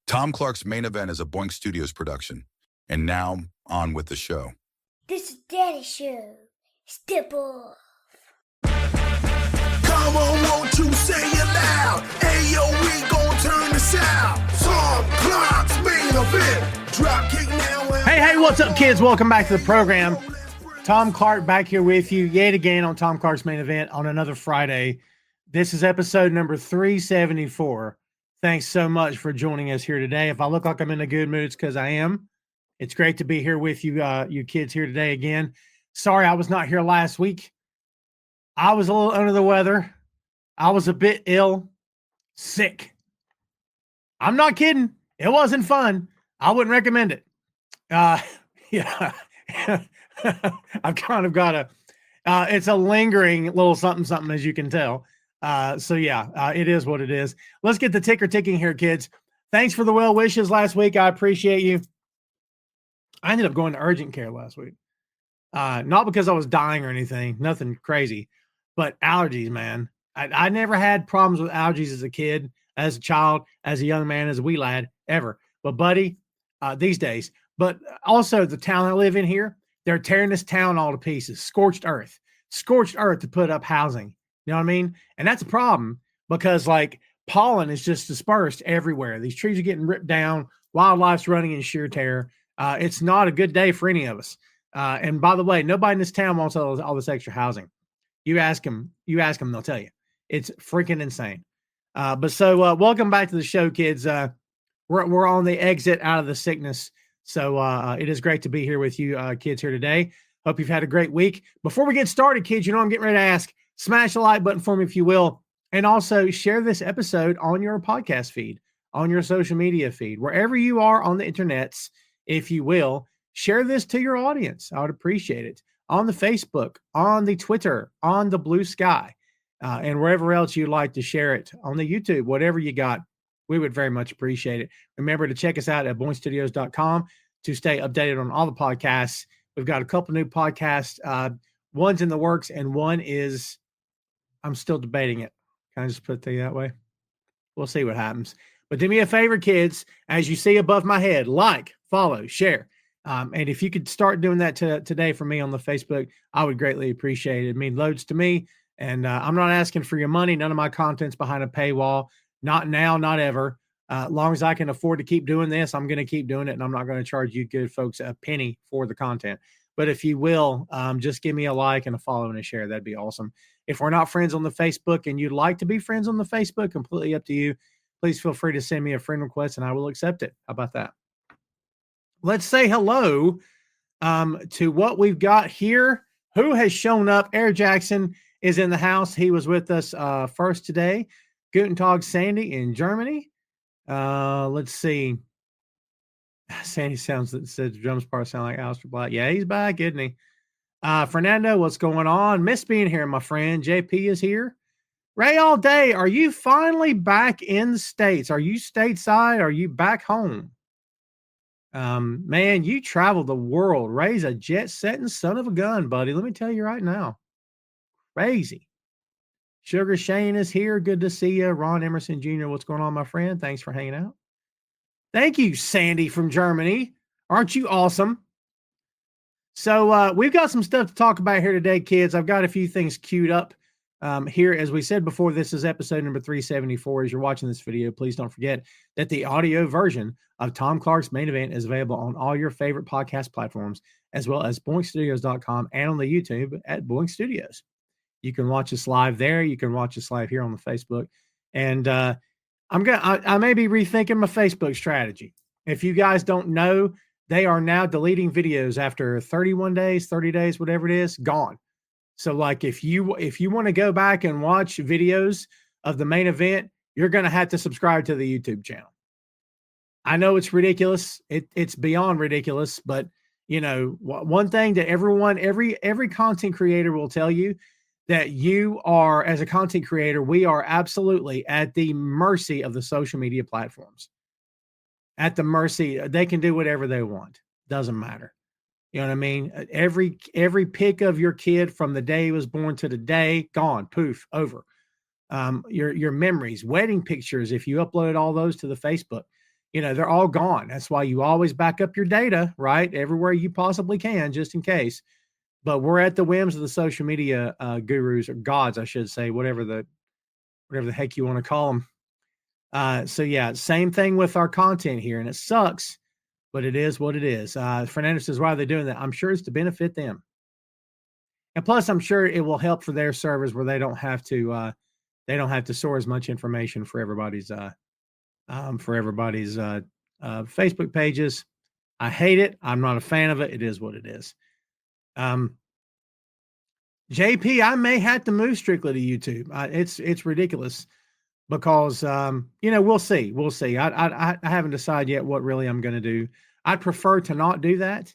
Tom Clark's Main Event is a Boink Studios production. And now, on with the show. This is Daddy's show. Step off. Come on, won't you say it loud? Ayo, we gon' turn this out. Tom Clark's Main Event. Drop kick now. Hey, what's up, kids? Welcome back to the program. Tom Clark back here with you yet again on Tom Clark's Main Event on another Friday. This is episode number 374. Thanks so much for joining us here today. If I look like I'm in a good mood, it's because I am. It's great to be here with you, you kids here today again. Sorry I was not here last week. I was a little under the weather. I was a bit ill, sick. I'm not kidding. It wasn't fun. I wouldn't recommend it. Yeah, I've kind of got it's a lingering little something, as you can tell. It is what it is. Let's get the ticker ticking here, kids. Thanks for the well wishes last week. I appreciate you. I ended up going to urgent care last week. Not because I was dying or anything, nothing crazy, but allergies, man. I never had problems with allergies as a kid, as a child, as a young man, as a wee lad, ever. But buddy, these days, but also the town I live in here, they're tearing this town all to pieces. Scorched earth to put up housing. You know what I mean? And that's a problem because like pollen is just dispersed everywhere. These trees are getting ripped down. Wildlife's running in sheer terror. It's not a good day for any of us. And by the way, nobody in this town wants all this extra housing. You ask them, they'll tell you. It's freaking insane. Welcome back to the show, kids. We're on the exit out of the sickness. So it is great to be here with you kids here today. Hope you've had a great week. Before we get started, kids, you know I'm getting ready to ask. Smash the like button for me if you will. And also share this episode on your podcast feed, on your social media feed, wherever you are on the internets, if you will. Share this to your audience. I would appreciate it. On the Facebook, on the Twitter, on the Blue Sky, and wherever else you'd like to share it, on the YouTube, whatever you got, we would very much appreciate it. Remember to check us out at boinkstudios.com to stay updated on all the podcasts. We've got a couple new podcasts. One's in the works, and one is, I'm still debating it. Can I just put it that way? We'll see what happens. But do me a favor, kids, as you see above my head, like, follow, share. And if you could start doing that today for me on the Facebook, I would greatly appreciate it. It means loads to me. And I'm not asking for your money. None of my content's behind a paywall. Not now, not ever. As long as I can afford to keep doing this, I'm going to keep doing it. And I'm not going to charge you good folks a penny for the content. But if you will, just give me a like and a follow and a share. That'd be awesome. If we're not friends on the Facebook and you'd like to be friends on the Facebook, completely up to you. Please feel free to send me a friend request and I will accept it. How about that? Let's say hello to what we've got here. Who has shown up? Eric Jackson is in the house. He was with us first today. Guten Tag, Sandy in Germany. Let's see. Sandy says the drums part sound like Aleister Black. Yeah, he's back, isn't he? Fernando, what's going on? Miss being here, my friend. JP is here. Ray All Day, are you finally back in the States? Are you stateside? Are you back home? Man, you travel the world. Ray's a jet-setting son of a gun, buddy. Let me tell you right now. Crazy. Sugar Shane is here. Good to see you. Ron Emerson Jr., what's going on, my friend? Thanks for hanging out. Thank you, Sandy from Germany. Aren't you awesome? So we've got some stuff to talk about here today, kids. I've got a few things queued up here. As we said before, this is episode number 374. As you're watching this video, please don't forget that the audio version of Tom Clark's Main Event is available on all your favorite podcast platforms, as well as boinkstudios.com and on the YouTube at Boink Studios. You can watch us live there. You can watch us live here on the Facebook. And I may be rethinking my Facebook strategy. If you guys don't know, they are now deleting videos after 31 days, 30 days, whatever it is, gone. So like if you want to go back and watch videos of the main event, you're going to have to subscribe to the YouTube channel. I know it's ridiculous. It's beyond ridiculous, but you know, one thing that every content creator will tell you, that you are, as a content creator, we are absolutely at the mercy of the social media platforms. At the mercy, they can do whatever they want. Doesn't matter. You know what I mean? Every pic of your kid from the day he was born to the day, gone, poof, over. Your memories, wedding pictures, if you upload all those to the Facebook, they're all gone. That's why you always back up your data, right? Everywhere you possibly can, just in case. But we're at the whims of the social media gurus, or gods, I should say, whatever the heck you want to call them. So yeah, same thing with our content here, and it sucks, but it is what it is. Fernando says, why are they doing that? I'm sure it's to benefit them. And plus, I'm sure it will help for their servers where they don't have to store as much information for everybody's Facebook pages. I hate it. I'm not a fan of it. It is what it is. JP, I may have to move strictly to YouTube. It's ridiculous because we'll see. We'll see. I haven't decided yet what really I'm going to do. I'd prefer to not do that.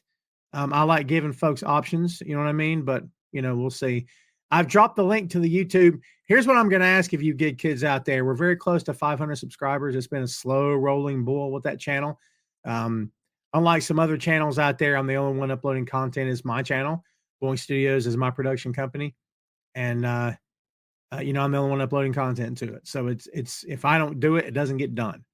I like giving folks options. You know what I mean? But we'll see. I've dropped the link to the YouTube. Here's what I'm going to ask of you good kids out there. We're very close to 500 subscribers. It's been a slow rolling bull with that channel. Unlike some other channels out there, I'm the only one uploading content. Is my channel. Boink Studios is my production company. And, I'm the only one uploading content to it. So it's if I don't do it, it doesn't get done.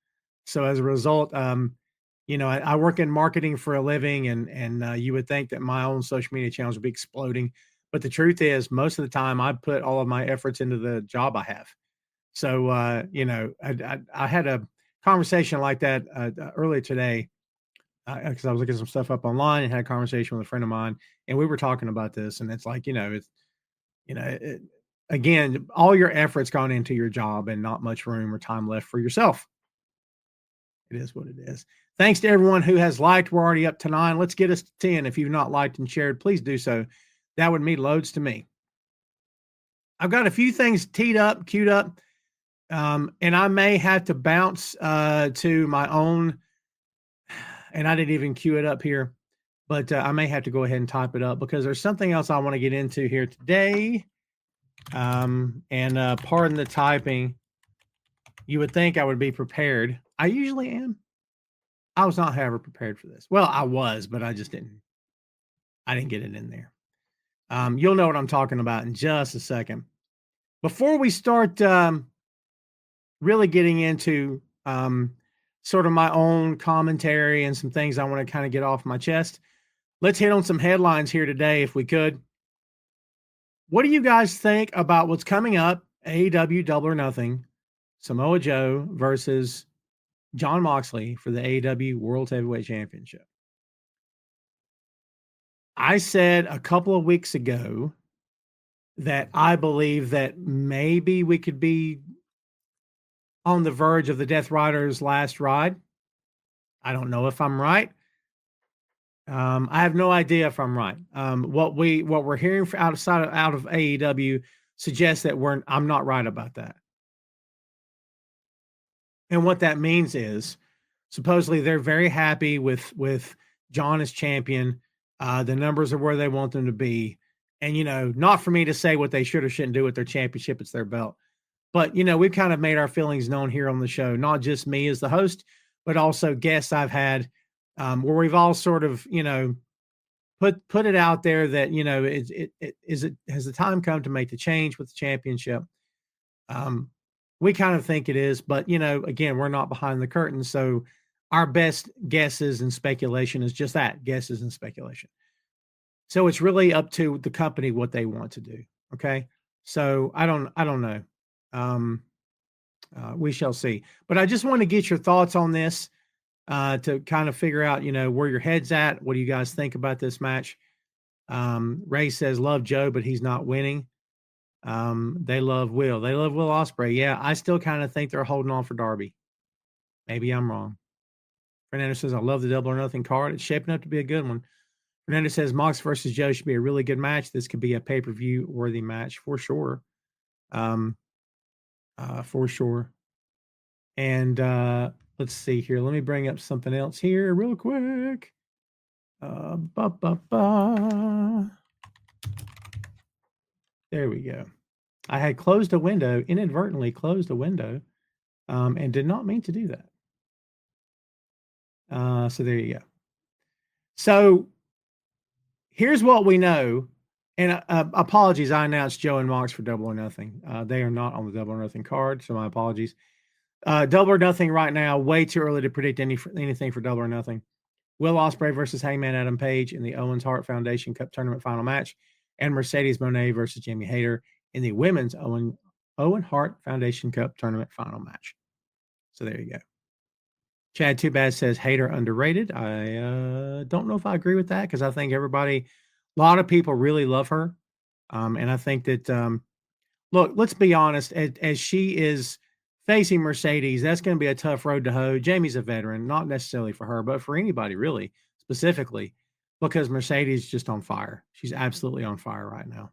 So as a result, I work in marketing for a living, and you would think that my own social media channels would be exploding. But the truth is, most of the time, I put all of my efforts into the job I have. So, I had a conversation like that earlier today because I was looking some stuff up online and had a conversation with a friend of mine, and we were talking about this. And it's like, again, all your efforts gone into your job and not much room or time left for yourself. It is what it is. Thanks to everyone who has liked. We're already up to 9. Let's get us to 10. If you've not liked and shared, please do so. That would mean loads to me. I've got a few things queued up, and I may have to bounce to my own, and I didn't even queue it up here, but I may have to go ahead and type it up because there's something else I want to get into here today. And pardon the typing. You would think I would be prepared. I usually am. I was not, however, prepared for this. Well, I was, but I just didn't. I didn't get it in there. You'll know what I'm talking about in just a second. Before we start really getting into sort of my own commentary and some things I want to kind of get off my chest, let's hit on some headlines here today, if we could. What do you guys think about what's coming up? AEW Double or Nothing, Samoa Joe versus Jon Moxley for the AEW World Heavyweight Championship. I said a couple of weeks ago that I believe that maybe we could be on the verge of the Death Rider's last ride. I don't know if I'm right. I have no idea if I'm right. What we're hearing out of AEW suggests that I'm not right about that. And what that means is supposedly they're very happy with John as champion. The numbers are where they want them to be. And, not for me to say what they should or shouldn't do with their championship. It's their belt. But, we've kind of made our feelings known here on the show, not just me as the host, but also guests I've had where we've all sort of, put it out there that, has the time come to make the change with the championship? We kind of think it is, but, again, we're not behind the curtain. So our best guesses and speculation is just that, guesses and speculation. So it's really up to the company what they want to do. Okay. So I don't know. We shall see. But I just want to get your thoughts on this to kind of figure out, where your head's at. What do you guys think about this match? Ray says, love Joe, but he's not winning. They love Will. They love Will Ospreay. Yeah, I still kind of think they're holding on for Darby. Maybe I'm wrong. Fernando says, I love the Double or Nothing card. It's shaping up to be a good one. Fernando says, Mox versus Joe should be a really good match. This could be a pay-per-view worthy match for sure. For sure. And let's see here. Let me bring up something else here real quick. There we go. I had closed a window, inadvertently closed a window, and did not mean to do that. So there you go. So here's what we know. And apologies, I announced Joe and Mox for Double or Nothing. They are not on the Double or Nothing card, so my apologies. Double or Nothing right now. Way too early to predict anything for Double or Nothing. Will Ospreay versus Hangman Adam Page in the Owens Hart Foundation Cup Tournament final match, and Mercedes Moné versus Jamie Hayter in the women's Owen Hart Foundation Cup Tournament final match. So there you go. Chad Too Bad says Hayter underrated. I don't know if I agree with that because I think a lot of people really love her. And I think that, look, let's be honest, as she is facing Mercedes, that's going to be a tough road to hoe. Jamie's a veteran, not necessarily for her, but for anybody really, specifically, because Mercedes is just on fire. She's absolutely on fire right now.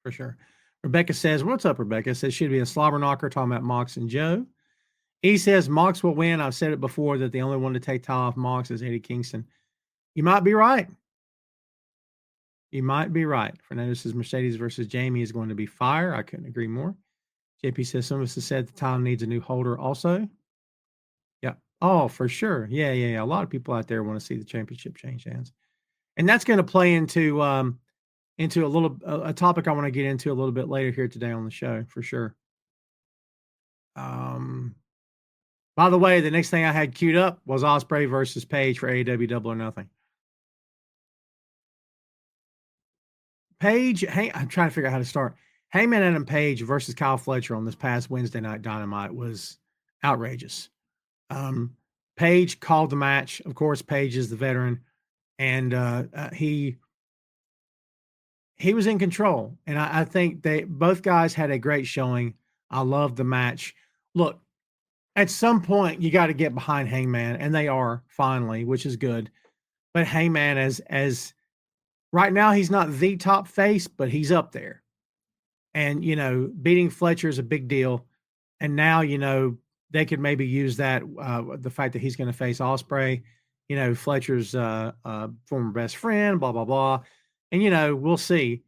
For sure. Rebecca says, what's up, Rebecca? Says she'd be a slobber knocker talking about Mox and Joe. He says Mox will win. I've said it before that the only one to take tie off Mox is Eddie Kingston. You might be right. You might be right. Fernando says Mercedes versus Jamie is going to be fire. I couldn't agree more. JP says some of us have said the title needs a new holder also. Yeah. Oh, for sure. Yeah. A lot of people out there want to see the championship change hands. And that's going to play into a topic I want to get into a little bit later here today on the show, for sure. By the way, the next thing I had queued up was Ospreay versus Page for AEW Double or Nothing. I'm trying to figure out how to start. Hangman Adam Page versus Kyle Fletcher on this past Wednesday night Dynamite was outrageous. Page called the match. Of course, Page is the veteran, and he was in control. And I think both guys had a great showing. I loved the match. Look, at some point you got to get behind Hangman, and they are finally, which is good. But Hangman, as right now, he's not the top face, but he's up there. And beating Fletcher is a big deal. And now they could maybe use that the fact that he's going to face Ospreay. Fletcher's former best friend, blah blah blah, and we'll see.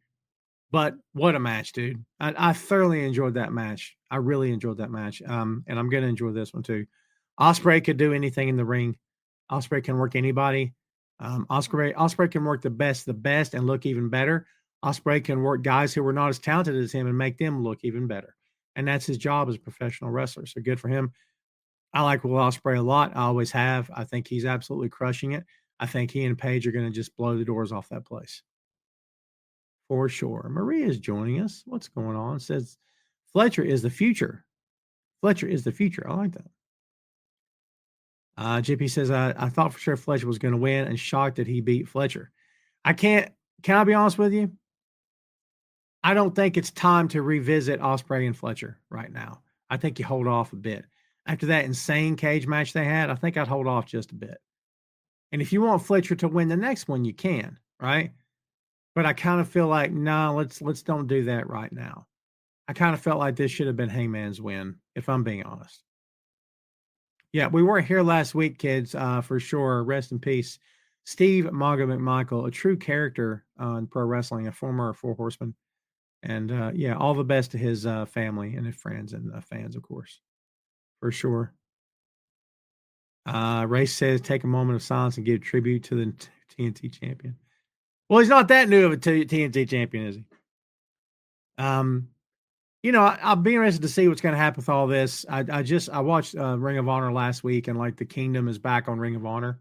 But what a match, dude. I thoroughly enjoyed that match. I really enjoyed that match. And I'm going to enjoy this one too. Ospreay could do anything in the ring. Ospreay can work anybody. Ospreay can work the best, and look even better. Ospreay can work guys who were not as talented as him and make them look even better. And that's his job as a professional wrestler. So good for him. I like Will Ospreay a lot. I always have. I think he's absolutely crushing it. I think he and Paige are going to just blow the doors off that place. For sure. Maria is joining us. What's going on? Says Fletcher is the future. Fletcher is the future. I like that. JP says, I thought for sure Fletcher was going to win and shocked that he beat Fletcher. Can I be honest with you? I don't think it's time to revisit Ospreay and Fletcher right now. I think you hold off a bit. After that insane cage match they had, I think I'd hold off just a bit. And if you want Fletcher to win the next one, you can, right? But I kind of feel like, no, let's don't do that right now. I kind of felt like this should have been Hangman's win, if I'm being honest. Yeah, we weren't here last week, kids, for sure. Rest in peace. Steve Maga McMichael, a true character in pro wrestling, a former Four Horseman. And all the best to his family and his friends and fans, of course, for sure. Ray says, take a moment of silence and give tribute to the TNT champion. Well, he's not that new of a TNT champion, is he? I'll be interested to see what's going to happen with all this. I watched Ring of Honor last week, and like the Kingdom is back on Ring of Honor.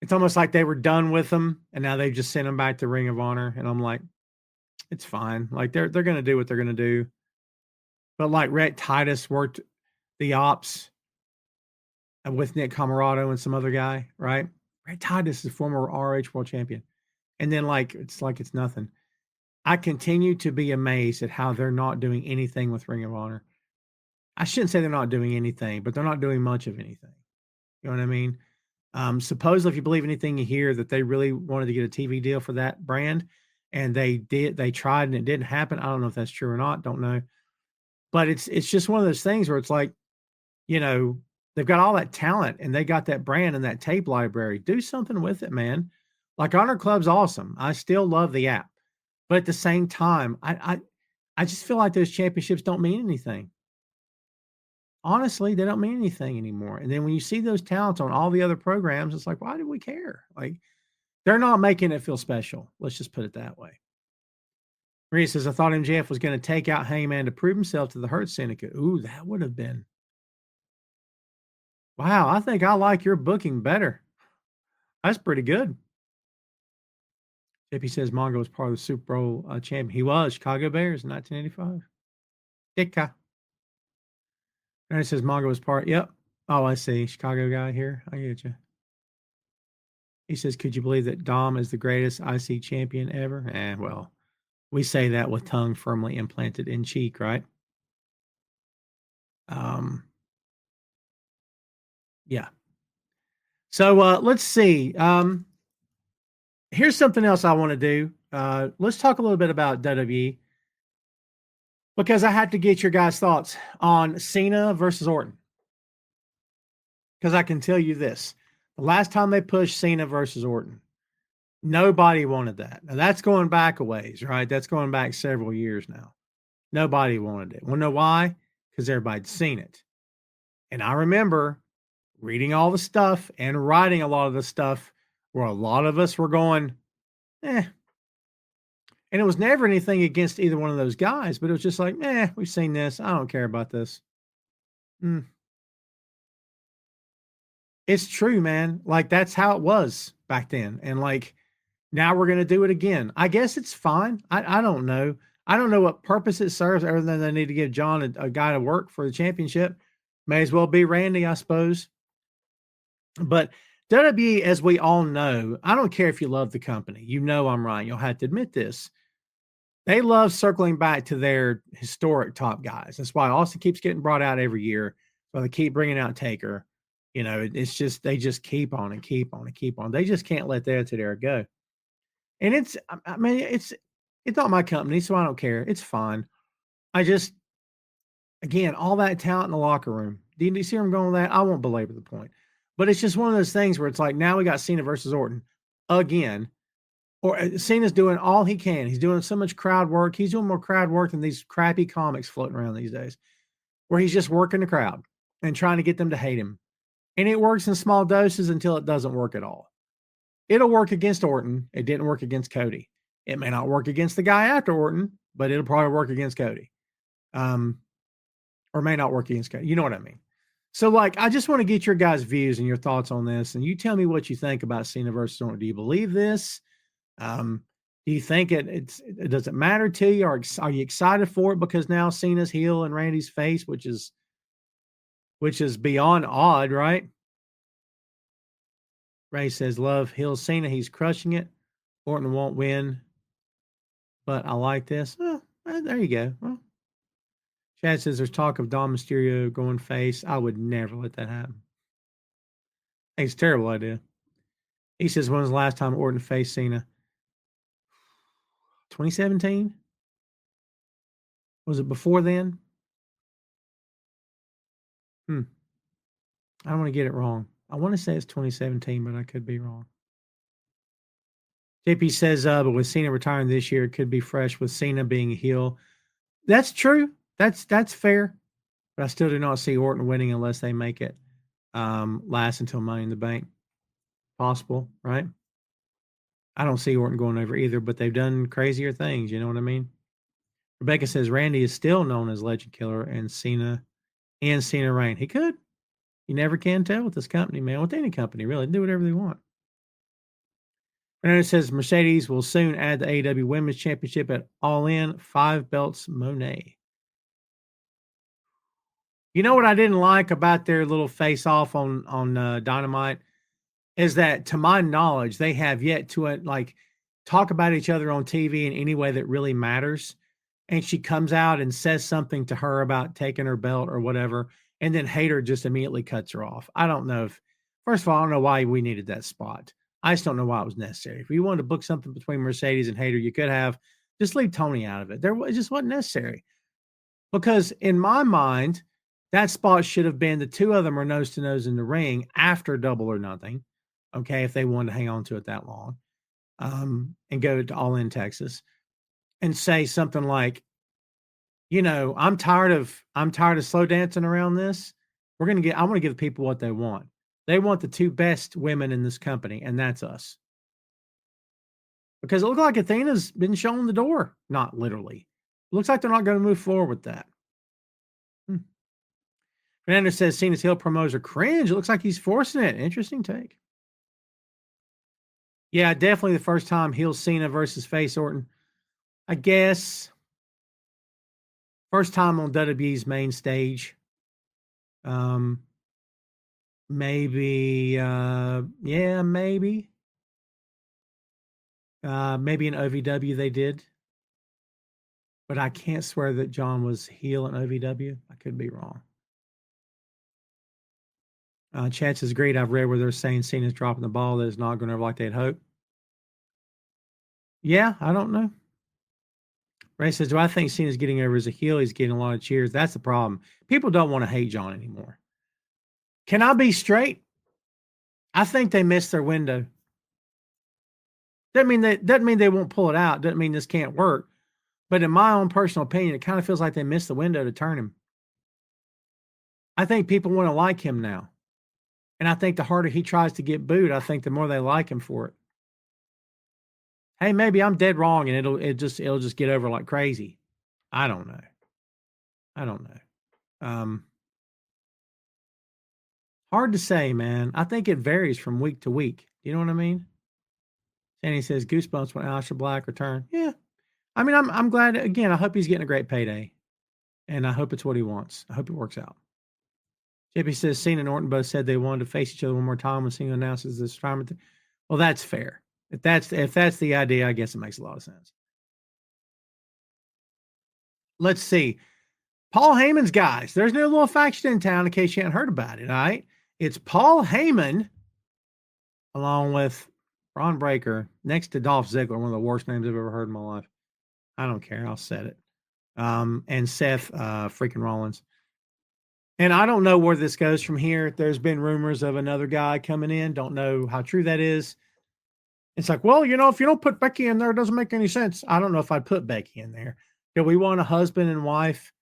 It's almost like they were done with them, and now they've just sent them back to Ring of Honor. And I'm like, it's fine. Like they're going to do what they're going to do. But like Rhett Titus worked the ops with Nick Camarado and some other guy, right? Rhett Titus is former RH World Champion. And then it's nothing. I continue to be amazed at how they're not doing anything with Ring of Honor. I shouldn't say they're not doing anything, but they're not doing much of anything. You know what I mean? Supposedly, if you believe anything you hear, that they really wanted to get a TV deal for that brand, and they tried and it didn't happen. I don't know if that's true or not. Don't know. But it's just one of those things where it's like, they've got all that talent and they got that brand and that tape library. Do something with it, man. Like Honor Club's awesome. I still love the app. But at the same time, I just feel like those championships don't mean anything. Honestly, they don't mean anything anymore. And then when you see those talents on all the other programs, it's like, why do we care? Like, they're not making it feel special. Let's just put it that way. Maria says, I thought MJF was going to take out Hangman to prove himself to the Hurt Syndicate. Ooh, that would have been. Wow, I think I like your booking better. That's pretty good. JP says Mongo was part of the Super Bowl champion. He was Chicago Bears in 1985. Dicka. And it says Mongo was part. Yep. Oh, I see. Chicago guy here. I get you. He says, could you believe that Dom is the greatest IC champion ever? Well, we say that with tongue firmly implanted in cheek, right? Yeah. So let's see. Here's something else I want to do. Let's talk a little bit about WWE because I have to get your guys' thoughts on Cena versus Orton. Because I can tell you this. The last time they pushed Cena versus Orton, nobody wanted that. Now, that's going back a ways, right? That's going back several years now. Nobody wanted it. Want to know why? Because everybody'd seen it. And I remember reading all the stuff and writing a lot of the stuff where a lot of us were going, eh. And it was never anything against either one of those guys, but it was just like, we've seen this. I don't care about this. It's true, man. Like, that's how it was back then. And like, now we're going to do it again. I guess it's fine. I don't know. I don't know what purpose it serves other than they need to give John a guy to work for the championship. May as well be Randy, I suppose. But WWE, as we all know, I don't care if you love the company. You know I'm right. You'll have to admit this. They love circling back to their historic top guys. That's why Austin keeps getting brought out every year. So they keep bringing out Taker. You know, it's just, they just keep on and keep on and keep on. They just can't let the Attitude Era go. And I mean, it's not my company, so I don't care. It's fine. I just, again, all that talent in the locker room. Do you see where I'm going with that? I won't belabor the point. But it's just one of those things where it's like, now we got Cena versus Orton again. Or Cena's doing all he can. He's doing so much crowd work. He's doing more crowd work than these crappy comics floating around these days, where he's just working the crowd and trying to get them to hate him. And it works in small doses until it doesn't work at all. It'll work against Orton. It didn't work against Cody. It may not work against the guy after Orton, but it'll probably work against Cody. Or may not work against Cody. You know what I mean? So, like, I just want to get your guys' views and your thoughts on this. And you tell me what you think about Cena versus Orton. Do you believe this? Do you think it does it matter to you? Or are you excited for it because now Cena's heel and Randy's face, which is beyond odd, right? Ray says, love heel Cena. He's crushing it. Orton won't win, but I like this. There you go. Well, Chad says there's talk of Dom Mysterio going face. I would never let that happen. I think it's a terrible idea. He says, when was the last time Orton faced Cena? 2017? Was it before then? I don't want to get it wrong. I want to say it's 2017, but I could be wrong. JP says, but with Cena retiring this year, it could be fresh with Cena being a heel. That's true. That's fair. But I still do not see Orton winning unless they make it last until Money in the Bank. Possible, right? I don't see Orton going over either, but they've done crazier things. You know what I mean? Rebecca says Randy is still known as Legend Killer and Cena reign. He could. You never can tell with this company, man. With any company, really. They do whatever they want. And then it says Mercedes will soon add the AEW Women's Championship at All In 5 belts Monet. You know what I didn't like about their little face off on Dynamite is that, to my knowledge, they have yet to like talk about each other on TV in any way that really matters. And she comes out and says something to her about taking her belt or whatever, and then Hayter just immediately cuts her off. I don't know if, first of all, I don't know why we needed that spot. I just don't know why it was necessary. If you wanted to book something between Mercedes and Hayter, you could have just leave Tony out of it. It just wasn't necessary. Because in my mind, that spot should have been the two of them are nose to nose in the ring after Double or Nothing. Okay, if they wanted to hang on to it that long, and go to All In Texas and say something like, you know, I'm tired of slow dancing around this. I want to give people what they want. They want the two best women in this company, and that's us. because it looked like Athena's been shown the door. Not literally. It looks like they're not going to move forward with that. Fernando says Cena's heel promos are cringe. It looks like he's forcing it. Interesting take. Yeah, definitely the first time heel Cena versus face Orton. I guess first time on WWE's main stage. Maybe yeah, maybe. Maybe in OVW they did. But I can't swear that John was heel in OVW. I could be wrong. Chances great. I've read where they're saying Cena's dropping the ball that is not going over like they'd hope. Yeah, I don't know. Ray says, do I think Cena's getting over as a heel? He's getting a lot of cheers. That's the problem. People don't want to hate John anymore. Can I be straight? I think they missed their window. Doesn't mean they won't pull it out. Doesn't mean this can't work. But in my own personal opinion, it kind of feels like they missed the window to turn him. I think people want to like him now. And I think the harder he tries to get booed, I think the more they like him for it. Hey, maybe I'm dead wrong and it'll just get over like crazy. I don't know. Hard to say, man. I think it varies from week to week. You know what I mean? Sandy says goosebumps when Aleister Black returned. Yeah. I mean, I'm glad. Again, I hope he's getting a great payday. And I hope it's what he wants. I hope it works out. JP says Cena and Orton both said they wanted to face each other one more time when Cena announces this retirement. Well, that's fair. If that's the idea, I guess it makes a lot of sense. Let's see. Paul Heyman's guys. There's no little faction in town in case you hadn't heard about it, all right? It's Paul Heyman along with Braun Breaker next to Dolph Ziggler, one of the worst names I've ever heard in my life. I don't care. I'll set it. And Seth freaking Rollins. And I don't know where this goes from here. There's been rumors of another guy coming in. Don't know how true that is. It's like, well, if you don't put Becky in there, it doesn't make any sense. I don't know if I'd put Becky in there. Do we want a husband and wife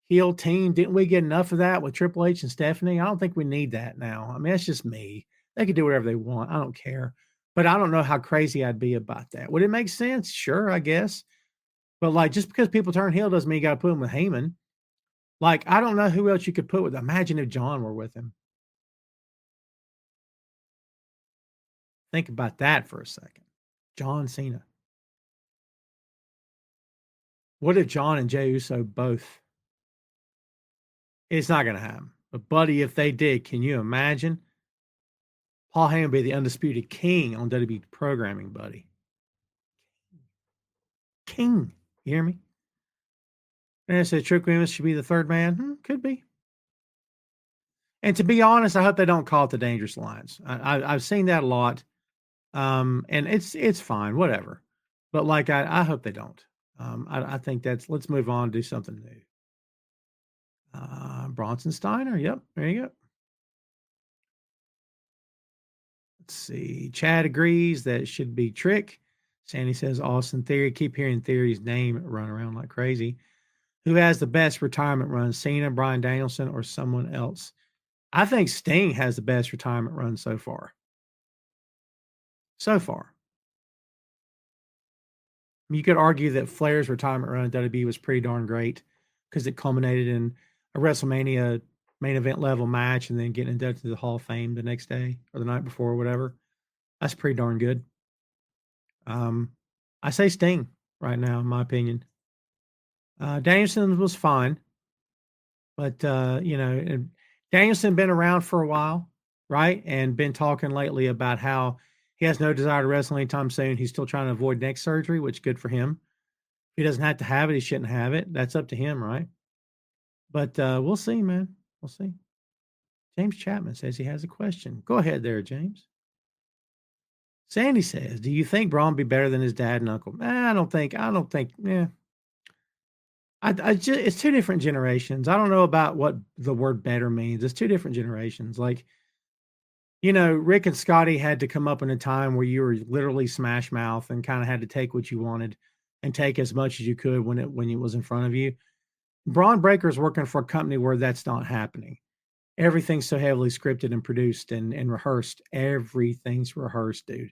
heel team? Didn't we get enough of that with Triple H and Stephanie? I don't think we need that now. I mean, that's just me. They can do whatever they want. I don't care. But I don't know how crazy I'd be about that. Would it make sense? Sure, I guess. But like, just because people turn heel doesn't mean you got to put them with Heyman. Like, I don't know who else you could put with. Imagine if John were with him. Think about that for a second. John Cena. What if John and Jey Uso both? It's not going to happen. But, buddy, if they did, can you imagine? Paul Heyman would be the undisputed king on WWE programming, buddy. King. You hear me? And I said Trick Williams should be the third man. Could be. And to be honest, I hope they don't call it the Dangerous Alliance. I've seen that a lot. And it's fine, whatever. But like, I hope they don't. I think let's move on, do something new. Bronson Steiner. Yep. There you go. Let's see. Chad agrees that it should be Trick. Sandy says Austin Theory. Keep hearing Theory's name run around like crazy. Who has the best retirement run? Cena, Bryan Danielson, or someone else? I think Sting has the best retirement run so far. So far. You could argue that Flair's retirement run at WWE was pretty darn great because it culminated in a WrestleMania main event level match and then getting inducted to the Hall of Fame the next day or the night before or whatever. That's pretty darn good. I say Sting right now, in my opinion. Danielson was fine, but Danielson been around for a while, right? And been talking lately about how he has no desire to wrestle anytime soon. He's still trying to avoid neck surgery, which is good for him. If he doesn't have to have it, he shouldn't have it. That's up to him, right? But we'll see, man. We'll see. James Chapman says he has a question. Go ahead there, James. Sandy says, do you think Braun be better than his dad and uncle? I don't think, yeah. It's two different generations. I don't know about what the word better means. It's two different generations. Like, Rick and Scotty had to come up in a time where you were literally smash mouth and kind of had to take what you wanted and take as much as you could when it was in front of you. Braun Breaker's working for a company where that's not happening. Everything's so heavily scripted and produced and rehearsed. Everything's rehearsed, dude.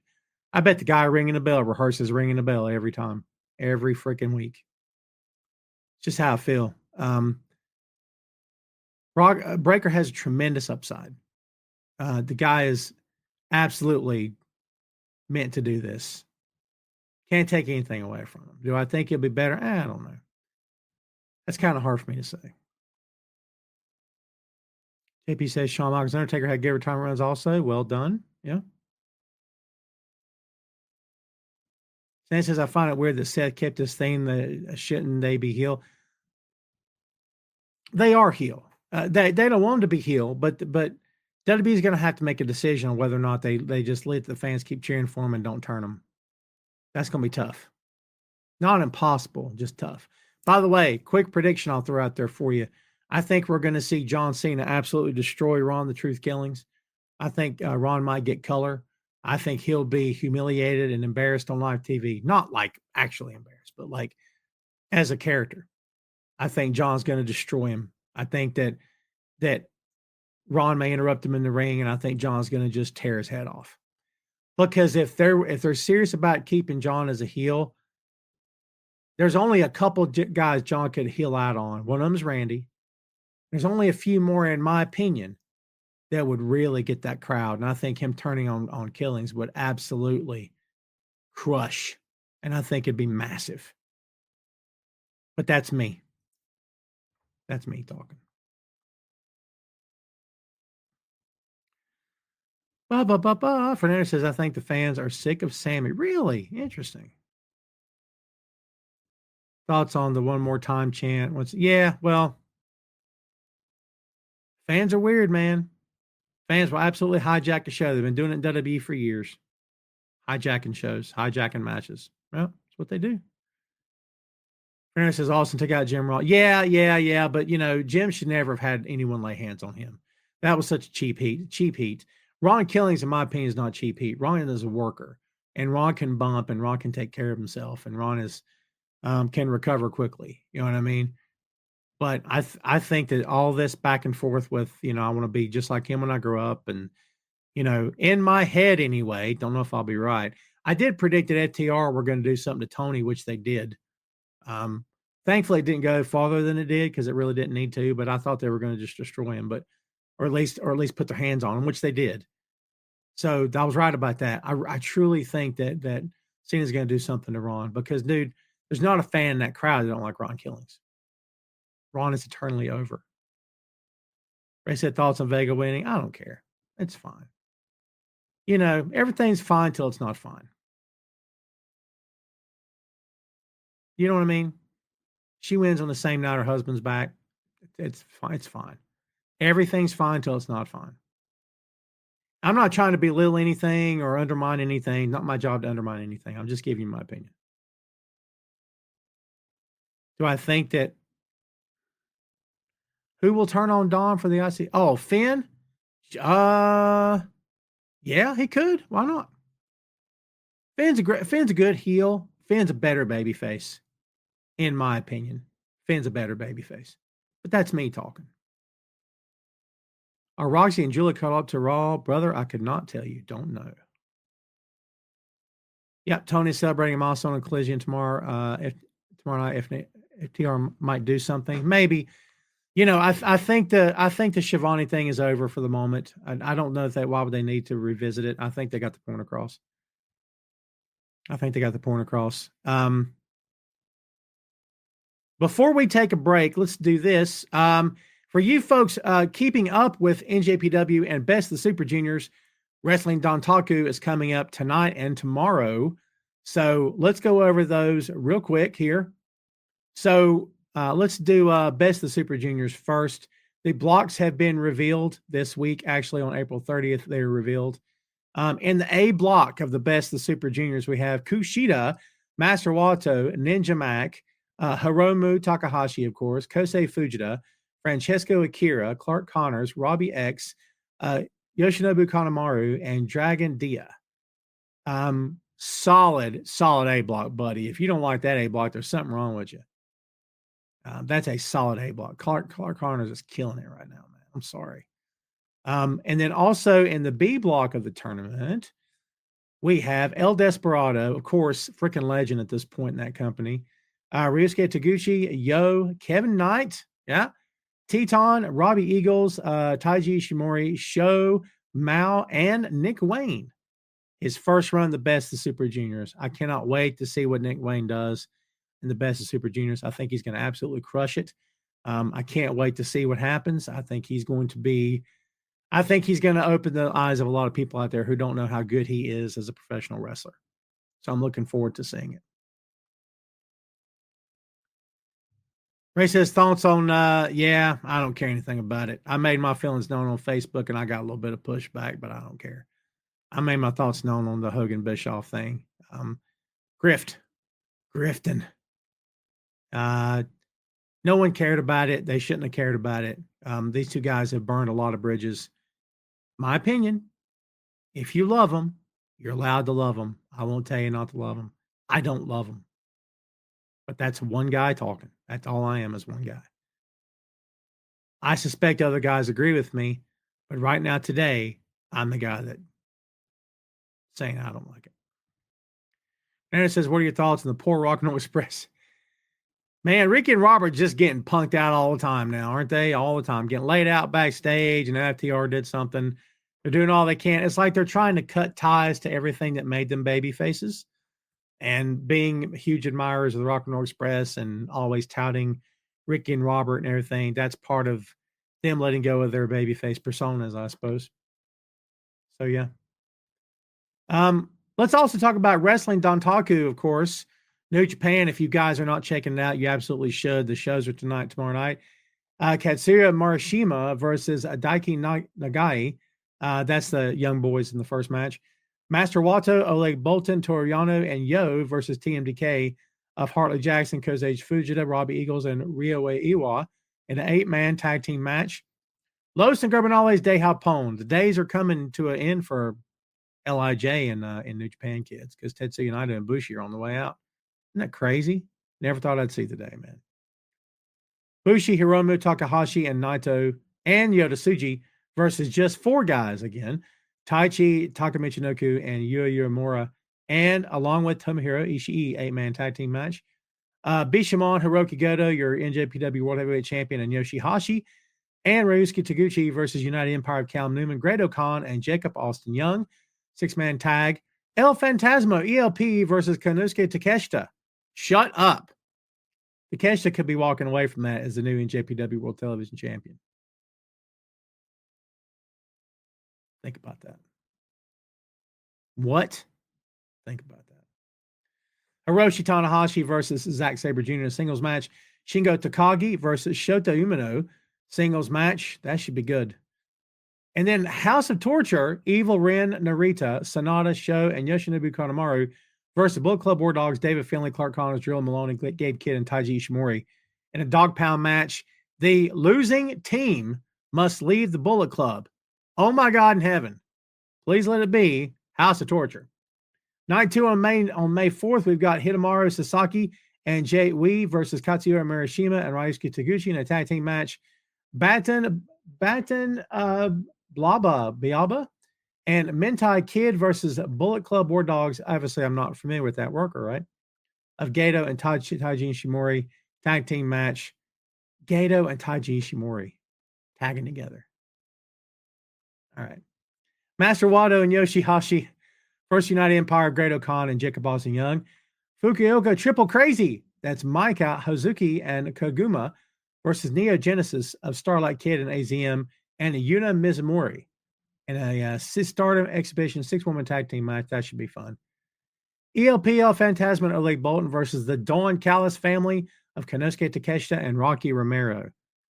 I bet the guy ringing the bell rehearses ringing the bell every time, every freaking week. It's just how I feel. Breaker has a tremendous upside. The guy is absolutely meant to do this. Can't take anything away from him. Do I think he'll be better? I don't know. That's kind of hard for me to say. JP says Shawn Michaels Undertaker had good retirement runs also. Well done. Yeah. Stan says, I find it weird that Seth kept this thing that shouldn't they be heel? They are heel. They don't want them to be heel, but WWE is going to have to make a decision on whether or not they just let the fans keep cheering for them and don't turn them. That's going to be tough. Not impossible, just tough. By the way, quick prediction I'll throw out there for you. I think we're going to see John Cena absolutely destroy Ron the Truth Killings. I think Ron might get color. I think he'll be humiliated and embarrassed on live TV. Not like actually embarrassed, but like as a character. I think John's going to destroy him. I think that Ron may interrupt him in the ring, and I think John's going to just tear his head off. Because if they're serious about keeping John as a heel, there's only a couple guys John could heel out on. One of them is Randy. There's only a few more, in my opinion, that would really get that crowd. And I think him turning on Killings would absolutely crush. And I think it'd be massive. But that's me. That's me talking. Fernando says, I think the fans are sick of Sammy. Really? Interesting. Thoughts on the one more time chant? Yeah, well, fans are weird, man. Fans will absolutely hijack the show. They've been doing it in WWE for years. Hijacking shows, hijacking matches. Well, that's what they do. Fernando says, Austin took out Jim Ross. Yeah. But, Jim should never have had anyone lay hands on him. That was such a cheap heat. Ron Killings, in my opinion, is not cheap heat. Ron is a worker. And Ron can bump, and Ron can take care of himself. And Ron can recover quickly. You know what I mean? But I think that all this back and forth with, I want to be just like him when I grow up. And, in my head anyway, don't know if I'll be right. I did predict that FTR were going to do something to Tony, which they did. Thankfully, it didn't go farther than it did because it really didn't need to. But I thought they were going to just destroy him, or at least put their hands on him, which they did. So I was right about that. I truly think that Cena's going to do something to Ron because, dude, there's not a fan in that crowd that don't like Ron Killings. Ron is eternally over. Ray said thoughts on Vega winning. I don't care. It's fine. Everything's fine till it's not fine. You know what I mean? She wins on the same night her husband's back. It's fine. It's fine. Everything's fine till it's not fine. I'm not trying to belittle anything or undermine anything. Not my job to undermine anything. I'm just giving you my opinion. Do I think that who will turn on Dom for the IC? Oh, Finn? Yeah, he could. Why not? Finn's a good heel. Finn's a better babyface, in my opinion. Finn's a better babyface. But that's me talking. Are Roxy and Julia caught up to Raw? Brother, I could not tell you. Don't know. Yep, Tony's celebrating a milestone in Collision tomorrow. Tomorrow night, if TR might do something, maybe. I think the Shivani thing is over for the moment. I don't know why would they need to revisit it. I think they got the point across. Before we take a break, let's do this. For you folks keeping up with NJPW and Best of the Super Juniors, Wrestling Dontaku is coming up tonight and tomorrow. So let's go over those real quick here. So let's do Best of the Super Juniors first. The blocks have been revealed this week. Actually, on April 30th, they were revealed. In the A block of the Best of the Super Juniors, we have Kushida, Master Wato, Ninja Mac, Hiromu Takahashi, of course, Kosei Fujita, Francesco Akira, Clark Connors, Robbie X, Yoshinobu Kanemaru, and Dragon Dia. Solid A block, buddy. If you don't like that A block, there's something wrong with you. That's a solid A block. Clark Connors is killing it right now, man. I'm sorry. And then also in the B block of the tournament, we have El Desperado, of course, freaking legend at this point in that company. Ryusuke Taguchi, Yo, Kevin Knight, yeah, Teton, Robbie Eagles, Taiji Ishimori, Sho, Mao, and Nick Wayne. His first run, the best of Super Juniors. I cannot wait to see what Nick Wayne does in the best of Super Juniors. I think he's going to absolutely crush it. I can't wait to see what happens. I think he's going to open the eyes of a lot of people out there who don't know how good he is as a professional wrestler. So I'm looking forward to seeing it. Ray says thoughts on, yeah, I don't care anything about it. I made my feelings known on Facebook and I got a little bit of pushback, but I don't care. I made my thoughts known on the Hogan Bischoff thing. Grifting. No one cared about it. They shouldn't have cared about it. These two guys have burned a lot of bridges. My opinion, if you love them, you're allowed to love them. I won't tell you not to love them. I don't love them. But that's one guy talking. That's all I am, is one guy. I suspect other guys agree with me, but right now, today, I'm the guy that saying I don't like it. And it says, what are your thoughts on the poor Rock and Roll Express? Man, Ricky and Robert just getting punked out all the time now, aren't they? All the time, getting laid out backstage, and FTR did something. They're doing all they can. It's like they're trying to cut ties to everything that made them baby faces, and being huge admirers of the Rock and Roll Express and always touting Ricky and Robert and everything. That's part of them letting go of their babyface personas, I suppose. So yeah. Let's also talk about Wrestling Dontaku, of course. New Japan, if you guys are not checking it out, you absolutely should. The shows are tonight, tomorrow night. Katsuya Marishima versus Daiki Nagai. That's the young boys in the first match. Master Wato, Oleg Bolton, Toriano, and Yo versus TMDK of Hartley Jackson, Kozuchi Fujita, Robbie Eagles, and Ryohei Iwa in an 8-man tag team match. Los and Garbinales de Japón. The days are coming to an end for LIJ in New Japan, kids, because Tetsuya Naito and Bushi are on the way out. Isn't that crazy? Never thought I'd see the day, man. Bushi, Hiromu, Takahashi, and Naito, and Yota Tsuji versus just 4 guys again. Taichi, Takamichinoku, and Yuya Uemura, and along with Tomohiro Ishii, 8-man tag team match. Bishamon, Hiroki Goto, your NJPW World Heavyweight Champion, and Yoshihashi, and Ryusuke Taguchi versus United Empire of Cal Newman, Great Khan, and Jacob Austin Young. 6-man tag. El Fantasma, ELP versus Konosuke Takeshita. Shut up. Takeshita could be walking away from that as the new NJPW World Television Champion. Think about that. What? Think about that. Hiroshi Tanahashi versus Zack Sabre Jr. singles match. Shingo Takagi versus Shota Umino singles match. That should be good. And then House of Torture, Evil Ren, Narita, Sonata, Sho, and Yoshinobu Kanemaru versus Bullet Club War Dogs, David Finlay, Clark Connors, Drill Maloney, Gabe Kidd, and Taiji Ishimori in a dog pound match. The losing team must leave the Bullet Club. Oh my God in heaven. Please let it be House of Torture. Night 2 on May 4th, we've got Hidemaru Sasaki and Jay Wee versus Katsuya Marishima and Ryusuke Taguchi in a tag team match. Batten Biaba and Mentai Kid versus Bullet Club War Dogs. Obviously, I'm not familiar with that worker, right? Of Gato and Taiji Ishimori tag team match. Gato and Taiji Ishimori tagging together. All right. Master Wato and Yoshihashi, First United Empire, Great Khan, and Jacob Austin Young. Fukuoka Triple Crazy. That's Maika, Hazuki, and Koguma versus Neo Genesis of Starlight Kid and AZM and Yuna Mizumori in a Stardom Exhibition 6-woman tag team match. That should be fun. ELPL Phantasm and Oleg Bolton versus the Dawn Callis family of Konosuke Takeshita and Rocky Romero.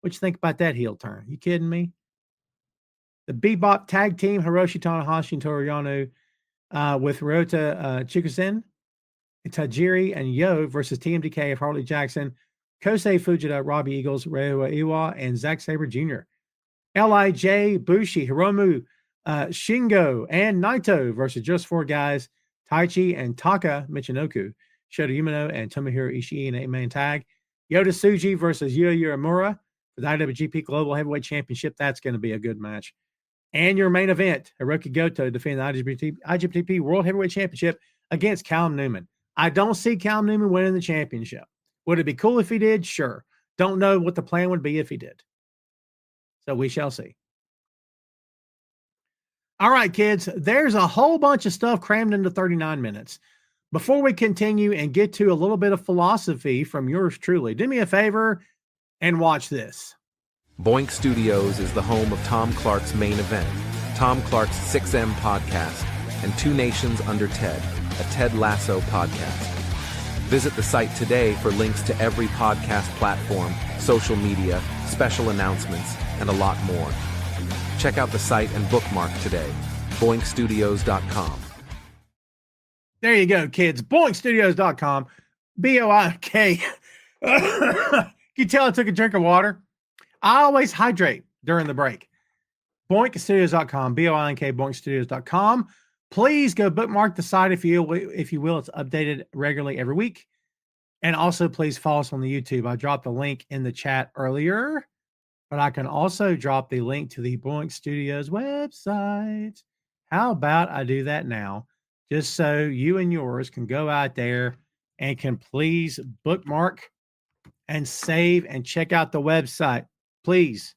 What you think about that heel turn? You kidding me? The Bebop tag team, Hiroshi Tanahashi and Toru Yano with Ryota Chikusen, Tajiri, and Yo versus TMDK of Hartley Jackson, Kosei Fujita, Robbie Eagles, Ryohei Iwa, and Zack Sabre Jr. LIJ, Bushi, Hiromu, Shingo, and Naito versus just 4 guys, Taichi and Taka Michinoku, Shota Umino, and Tomohiro Ishii in an 8-man tag. Yota Tsuji versus Yuya Uemura for the IWGP Global Heavyweight Championship. That's going to be a good match. and your main event, Hiroki Goto defending the IWGP World Heavyweight Championship against Callum Newman. I don't see Callum Newman winning the championship. Would it be cool if he did? Sure. Don't know what the plan would be if he did. So we shall see. All right, kids, there's a whole bunch of stuff crammed into 39 minutes. Before we continue and get to a little bit of philosophy from yours truly, do me a favor and watch this. Boink Studios is the home of Tom Clark's Main Event, Tom Clark's 6M podcast, and Two Nations Under Ted, a Ted Lasso podcast. Visit the site today for links to every podcast platform, social media, special announcements, and a lot more. Check out the site and bookmark today, boinkstudios.com. There you go, kids. Boinkstudios.com. B-O-I-K. You tell I took a drink of water? I always hydrate during the break. Boinkstudios.com. B-O-I-N-K. Boinkstudios.com. Please go bookmark the site if you will. It's updated regularly every week. And also, please follow us on the YouTube. I dropped the link in the chat earlier, but I can also drop the link to the Boink Studios website. How about I do that now, just so you and yours can go out there and can please bookmark and save and check out the website, please.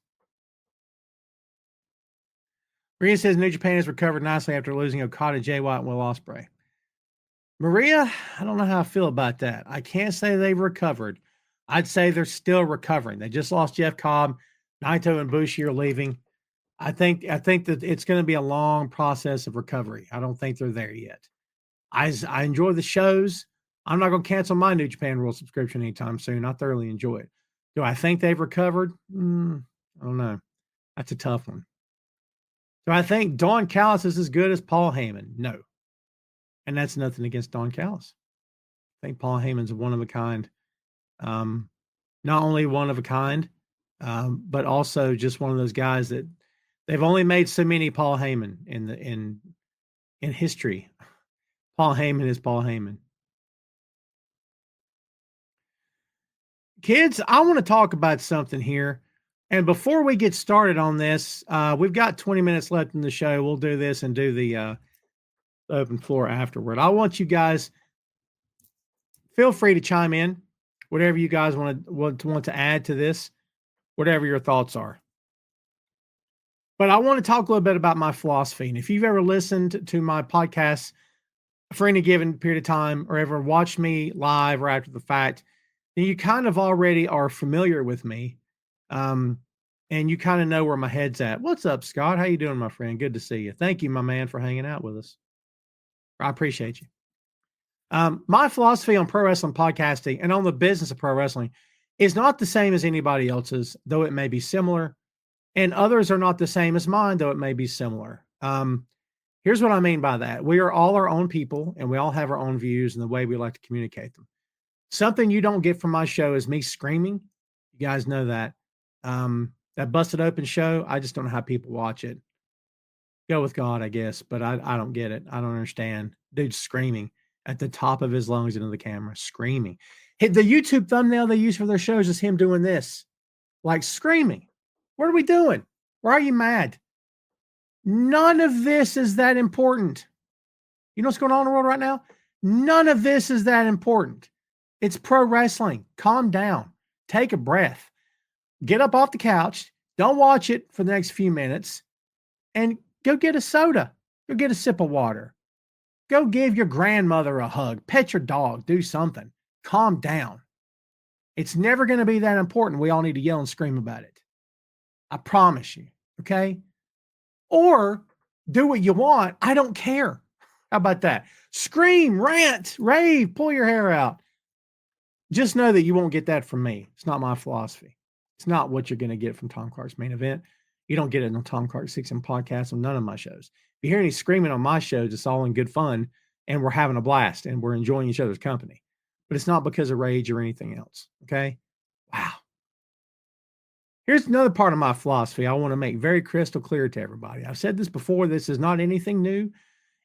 Maria says New Japan has recovered nicely after losing Okada, Jay White, and Will Ospreay. Maria, I don't know how I feel about that. I can't say they've recovered. I'd say they're still recovering. They just lost Jeff Cobb. Naito and Bushi are leaving. I think that it's going to be a long process of recovery. I don't think they're there yet. I enjoy the shows. I'm not going to cancel my New Japan World subscription anytime soon. I thoroughly enjoy it. Do I think they've recovered? I don't know. That's a tough one. Do I think Don Callis is as good as Paul Heyman? No. And that's nothing against Don Callis. I think Paul Heyman's a one of a kind. Not only one of a kind, but also just one of those guys that they've only made so many Paul Heyman in history. Paul Heyman is Paul Heyman. Kids, I want to talk about something here. And before we get started on this, we've got 20 minutes left in the show. We'll do this and do the open floor afterward. I want you guys, feel free to chime in, whatever you guys want to add to this, whatever your thoughts are. But I want to talk a little bit about my philosophy. And if you've ever listened to my podcasts for any given period of time or ever watched me live or after the fact, then you kind of already are familiar with me. And you kind of know where my head's at. What's up, Scott? How you doing, my friend? Good to see you. Thank you, my man, for hanging out with us. I appreciate you. My philosophy on pro wrestling podcasting and on the business of pro wrestling is not the same as anybody else's, though it may be similar. And others are not the same as mine, though it may be similar. Here's what I mean by that. We are all our own people, and we all have our own views and the way we like to communicate them. Something you don't get from my show is me screaming. You guys know that. That Busted Open show, I just don't know how people watch it. Go with God, I guess, but I don't get it. I don't understand. Dude's screaming at the top of his lungs into the camera, screaming. The YouTube thumbnail they use for their shows is him doing this, like screaming. What are we doing? Why are you mad? None of this is that important. You know what's going on in the world right now? None of this is that important. It's pro wrestling. Calm down. Take a breath. Get up off the couch. Don't watch it for the next few minutes. And go get a soda. Go get a sip of water. Go give your grandmother a hug. Pet your dog. Do something. Calm down. It's never going to be that important. We all need to yell and scream about it. I promise you. Okay? Or do what you want. I don't care. How about that? Scream, rant, rave, pull your hair out. Just know that you won't get that from me. It's not my philosophy. It's not what you're going to get from Tom Clark's Main Event. You don't get it on Tom Clark's 6M podcast on none of my shows. If you hear any screaming on my shows, it's all in good fun, and we're having a blast, and we're enjoying each other's company. But it's not because of rage or anything else, okay? Wow. Here's another part of my philosophy I want to make very crystal clear to everybody. I've said this before. This is not anything new.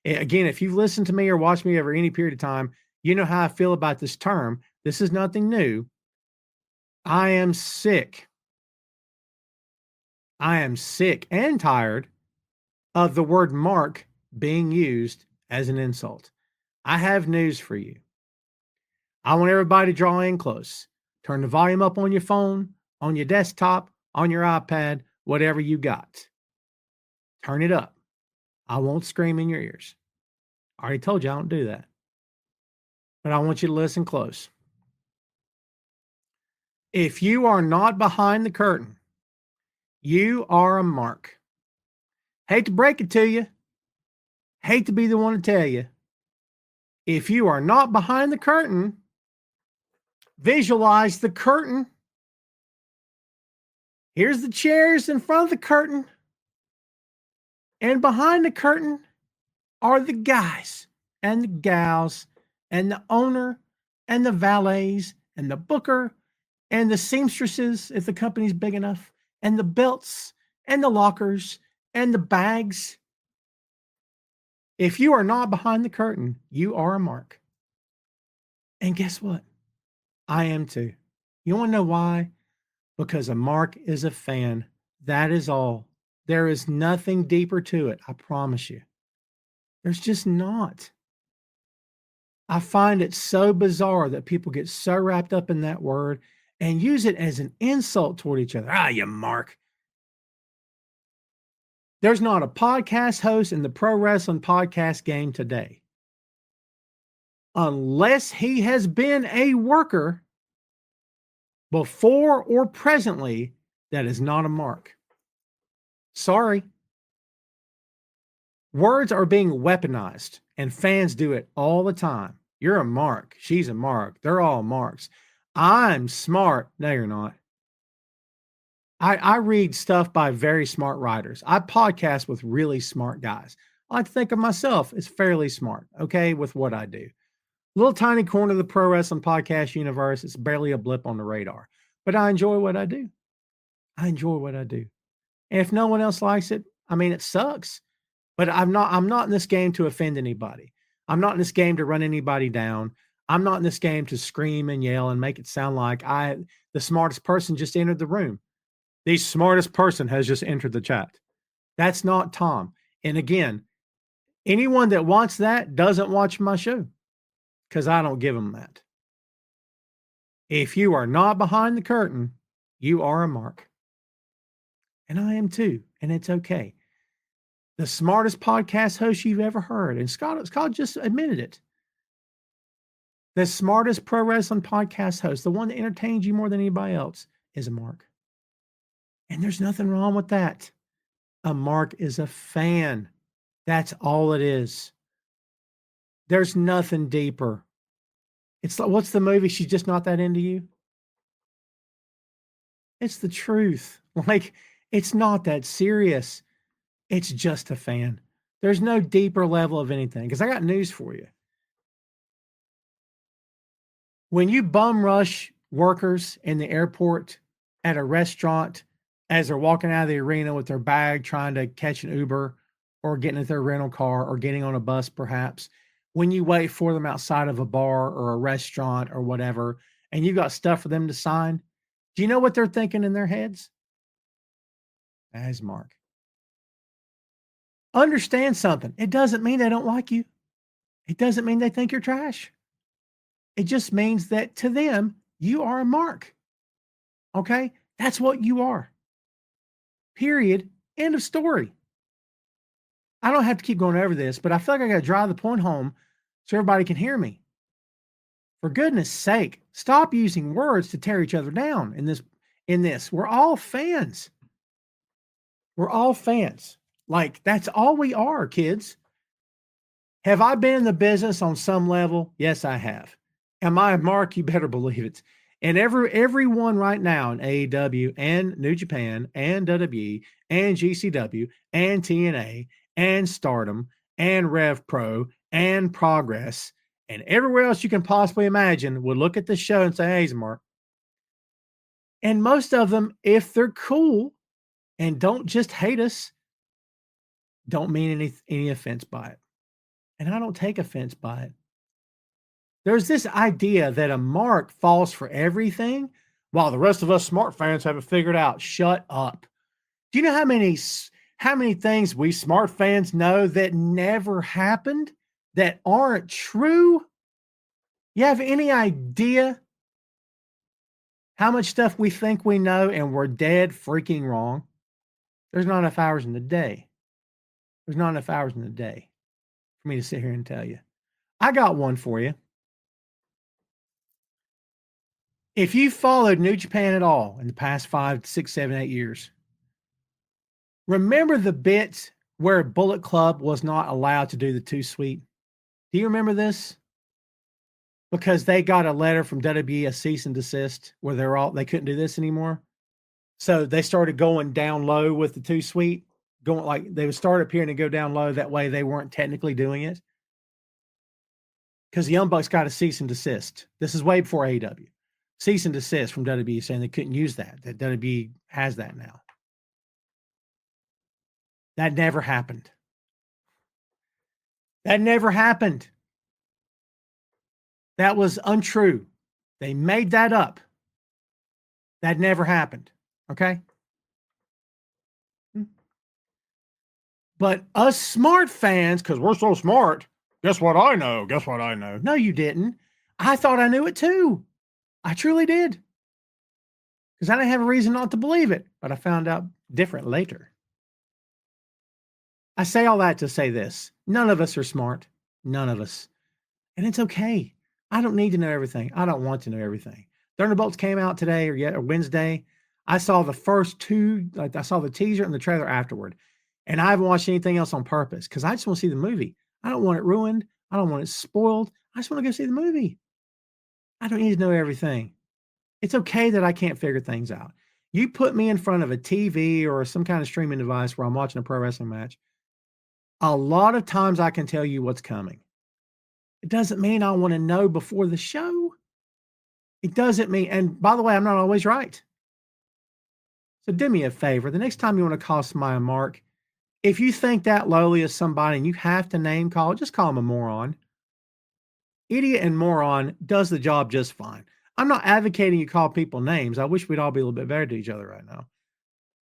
Again, if you've listened to me or watched me over any period of time, you know how I feel about this term. This is nothing new. I am sick. I am sick and tired of the word mark being used as an insult. I have news for you. I want everybody to draw in close. Turn the volume up on your phone, on your desktop, on your iPad, whatever you got. Turn it up. I won't scream in your ears. I already told you I don't do that. But I want you to listen close. If you are not behind the curtain, you are a mark. Hate to break it to you. Hate to be the one to tell you. If you are not behind the curtain, visualize the curtain. Here's the chairs in front of the curtain. And behind the curtain are the guys and the gals and the owner and the valets and the booker and the seamstresses, if the company's big enough, and the belts and the lockers and the bags. If you are not behind the curtain, you are a mark. And guess what? I am too. You want to know why? Because a mark is a fan. That is all. There is nothing deeper to it, I promise you. There's just not. I find it so bizarre that people get so wrapped up in that word and use it as an insult toward each other. Ah, you mark. There's not a podcast host in the pro wrestling podcast game today, unless he has been a worker before or presently, that is not a mark. Sorry. Words are being weaponized, and fans do it all the time. You're a mark. She's a mark. They're all marks. I'm smart. No, you're not. I read stuff by very smart writers. I podcast with really smart guys. I like to think of myself as fairly smart, okay, with what I do. Little tiny corner of the pro wrestling podcast universe. It's barely a blip on the radar, but I enjoy what I do. I enjoy what I do. And if no one else likes it, I mean, it sucks, but I'm not in this game to offend anybody. I'm not in this game to run anybody down. I'm not in this game to scream and yell and make it sound like the smartest person just entered the room. The smartest person has just entered the chat. That's not Tom. And again, anyone that wants that doesn't watch my show, because I don't give them that. If you are not behind the curtain, you are a mark. And I am too. And it's okay. The smartest podcast host you've ever heard, and Scott just admitted it. The smartest pro wrestling podcast host, the one that entertains you more than anybody else, is a mark. And there's nothing wrong with that. A mark is a fan. That's all it is. There's nothing deeper. It's like, what's the movie? She's just not that into you. It's the truth. Like, it's not that serious. It's just a fan. There's no deeper level of anything. Because I got news for you. When you bum rush workers in the airport, at a restaurant, as they're walking out of the arena with their bag trying to catch an Uber or getting into their rental car or getting on a bus, perhaps, when you wait for them outside of a bar or a restaurant or whatever, and you've got stuff for them to sign, do you know what they're thinking in their heads? As Mark. Understand something. It doesn't mean they don't like you. It doesn't mean they think you're trash. It just means that to them, you are a mark. Okay? That's what you are. Period. End of story. I don't have to keep going over this, but I feel like I got to drive the point home so everybody can hear me. For goodness sake, stop using words to tear each other down in this. We're all fans. We're all fans. Like, that's all we are, kids. Have I been in the business on some level? Yes, I have. Am I a mark? You better believe it. And everyone right now in AEW and New Japan and WWE and GCW and TNA and Stardom and Rev Pro and Progress and everywhere else you can possibly imagine would look at this show and say, hey, he's a mark. And most of them, if they're cool and don't just hate us, don't mean any offense by it. And I don't take offense by it. There's this idea that a mark falls for everything while the rest of us smart fans have it figured out. Shut up. Do you know how many things we smart fans know that never happened, that aren't true? You have any idea how much stuff we think we know and we're dead freaking wrong? There's not enough hours in the day. There's not enough hours in the day for me to sit here and tell you. I got one for you. If you followed New Japan at all in the past 5, 6, 7, 8 years, remember the bit where Bullet Club was not allowed to do the 2-Sweet? Do you remember this? Because they got a letter from WWE, a cease and desist, where they couldn't do this anymore. So they started going down low with the 2-Sweet, going like they would start up here and then go down low. That way they weren't technically doing it. Because the Young Bucks got a cease and desist. This is way before AEW. Cease and desist from WWE saying they couldn't use that. That WWE has that now. That never happened. That never happened. That was untrue. They made that up. That never happened. Okay? But us smart fans, because we're so smart, guess what I know? Guess what I know? No, you didn't. I thought I knew it too. I truly did. Because I didn't have a reason not to believe it, but I found out different later. I say all that to say this. None of us are smart. None of us. And it's okay. I don't need to know everything. I don't want to know everything. Thunderbolts came out today or Wednesday. I saw the first two, like I saw the teaser and the trailer afterward. And I haven't watched anything else on purpose because I just want to see the movie. I don't want it ruined. I don't want it spoiled. I just want to go see the movie. I don't need to know everything. It's okay that I can't figure things out. You put me in front of a TV or some kind of streaming device where I'm watching a pro wrestling match. A lot of times I can tell you what's coming. It doesn't mean I want to know before the show. It doesn't mean, and by the way, I'm not always right. So do me a favor. The next time you want to call somebody a mark, if you think that lowly of somebody and you have to name call, just call them a moron. Idiot and moron does the job just fine. I'm not advocating you call people names. I wish we'd all be a little bit better to each other right now.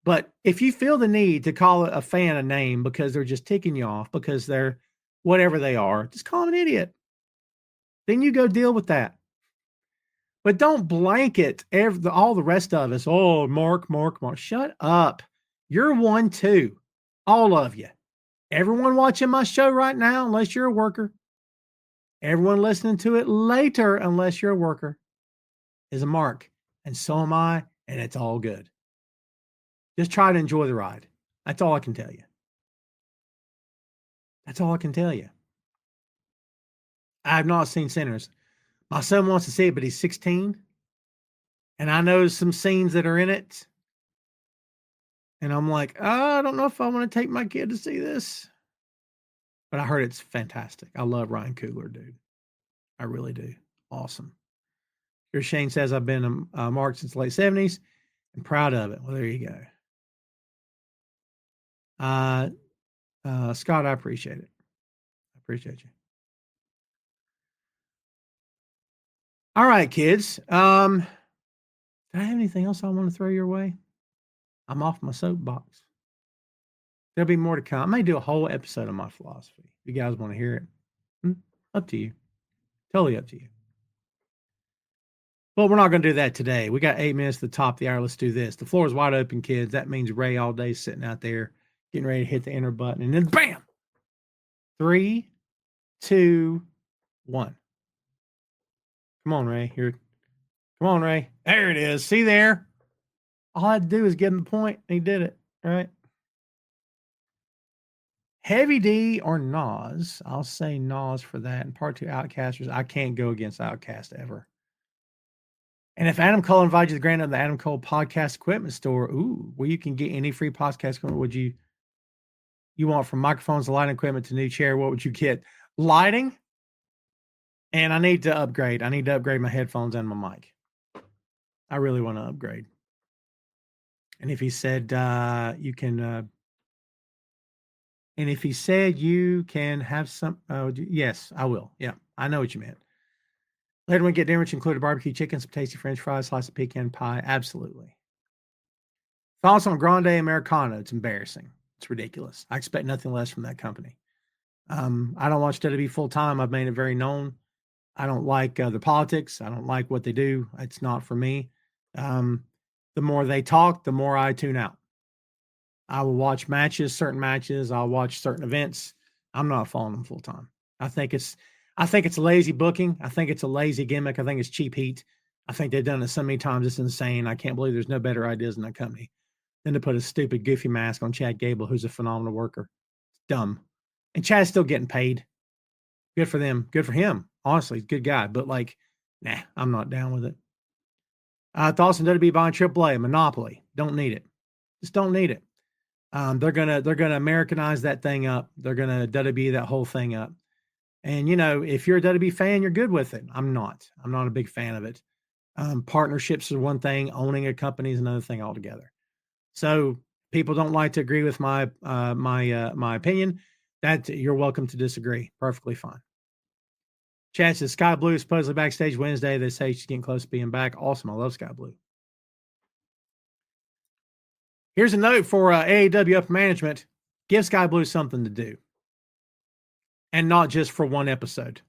But if you feel the need to call a fan a name because they're just ticking you off, because they're whatever they are, just call them an idiot. Then you go deal with that. But don't blanket all the rest of us. Oh, Mark. Shut up. You're one too. All of you. Everyone watching my show right now, unless you're a worker. Everyone listening to it later, unless you're a worker, is a mark. And so am I, and it's all good. Just try to enjoy the ride. That's all I can tell you. That's all I can tell you. I have not seen Sinners. My son wants to see it, but he's 16. And I know some scenes that are in it. And I'm like, oh, I don't know if I want to take my kid to see this. But I heard it's fantastic. I love Ryan Coogler, dude. I really do. Awesome. Here Shane says, I've been a mark since the late 70s and proud of it. Well, there you go. Scott, I appreciate it. I appreciate you. All right, kids. Did I have anything else I want to throw your way? I'm off my soapbox. There'll be more to come. I may do a whole episode on my philosophy. If you guys want to hear it, up to you. Totally up to you. But we're not going to do that today. We got 8 minutes to the top of the hour. Let's do this. The floor is wide open, kids. That means Ray all day sitting out there getting ready to hit the enter button. And then bam! 3, 2, 1. Come on, Ray. Here. Come on, Ray. There it is. See there? All I had to do is give him the point, and he did it. All right. Heavy D or Nas? I'll say Nas for that. And part 2 Outcasters. I can't go against Outcast ever. And if Adam Cole invites you to the grand of the Adam Cole Podcast Equipment Store, where you can get any free podcast equipment, would you want, from microphones to lighting equipment to new chair? What would you get? Lighting. And I need to upgrade. I need to upgrade my headphones and my mic. I really want to upgrade. And if he said you can, and if he said you can have some, yes, I will. Yeah, I know what you meant. Later we get dinner, which included barbecue chicken, some tasty French fries, slice of pecan pie. Absolutely. Thoughts on Grande Americano? It's embarrassing. It's ridiculous. I expect nothing less from that company. I don't watch WWE full time. I've made it very known. I don't like their politics. I don't like what they do. It's not for me. The more they talk, the more I tune out. I will watch matches, certain matches. I'll watch certain events. I'm not following them full time. I think it's lazy booking. I think it's a lazy gimmick. I think it's cheap heat. I think they've done it so many times. It's insane. I can't believe there's no better ideas in that company than to put a stupid, goofy mask on Chad Gable, who's a phenomenal worker. It's dumb. And Chad's still getting paid. Good for them. Good for him. Honestly, good guy. But like, nah, I'm not down with it. Thoughts on WWE buying AAA, monopoly. Don't need it. Just don't need it. They're gonna Americanize that thing up. They're gonna WWE that whole thing up. And you know, if you're a WWE fan, you're good with it. I'm not. I'm not a big fan of it. Partnerships is one thing. Owning a company is another thing altogether. So people don't like to agree with my my opinion. That you're welcome to disagree. Perfectly fine. Chad says Sky Blue is supposedly backstage Wednesday. They say she's getting close to being back. Awesome. I love Sky Blue. Here's a note for AEW upper management. Give Sky Blue something to do. And not just for one episode.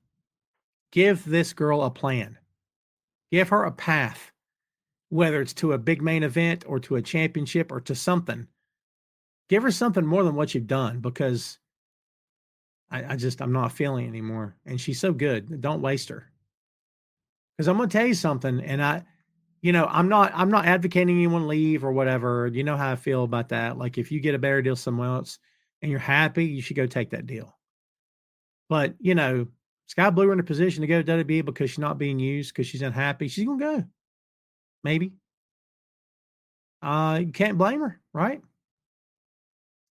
Give this girl a plan. Give her a path. Whether it's to a big main event or to a championship or to something. Give her something more than what you've done, because I'm not feeling it anymore. And she's so good. Don't waste her. Because I'm going to tell you something, and I'm not advocating anyone leave or whatever. You know how I feel about that. Like, if you get a better deal somewhere else and you're happy, you should go take that deal. But, Sky Blue are in a position to go to WWE because she's not being used, because she's unhappy. She's going to go. Maybe. You can't blame her, right?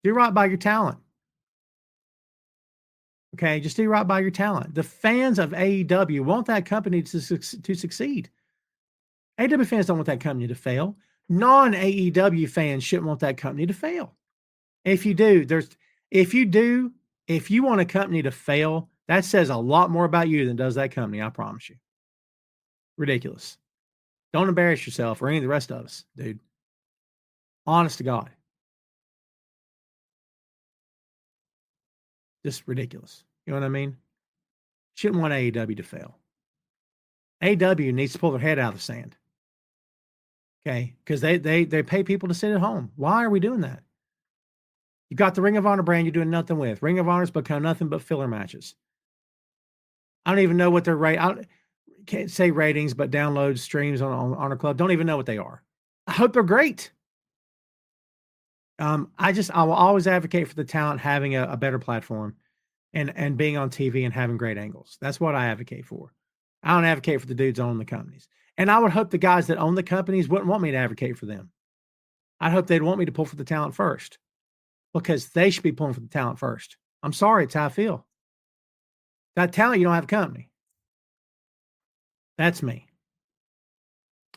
Do right by your talent. Okay, just do right by your talent. The fans of AEW want that company to succeed. AEW fans don't want that company to fail. Non-AEW fans shouldn't want that company to fail. If you want a company to fail, that says a lot more about you than does that company, I promise you. Ridiculous. Don't embarrass yourself or any of the rest of us, dude. Honest to God. Just ridiculous. You know what I mean? Shouldn't want AEW to fail. AEW needs to pull their head out of the sand. Okay? Because they pay people to sit at home. Why are we doing that? You got the Ring of Honor brand you're doing nothing with. Ring of Honor's become nothing but filler matches. I don't even know what their rate. I can't say ratings, but downloads, streams on Honor Club. Don't even know what they are. I hope they're great. I will always advocate for the talent having a better platform and being on TV and having great angles. That's what I advocate for. I don't advocate for the dudes owning the companies. And I would hope the guys that own the companies wouldn't want me to advocate for them. I'd hope they'd want me to pull for the talent first, because they should be pulling for the talent first. I'm sorry, it's how I feel. That talent, you don't have a company. That's me.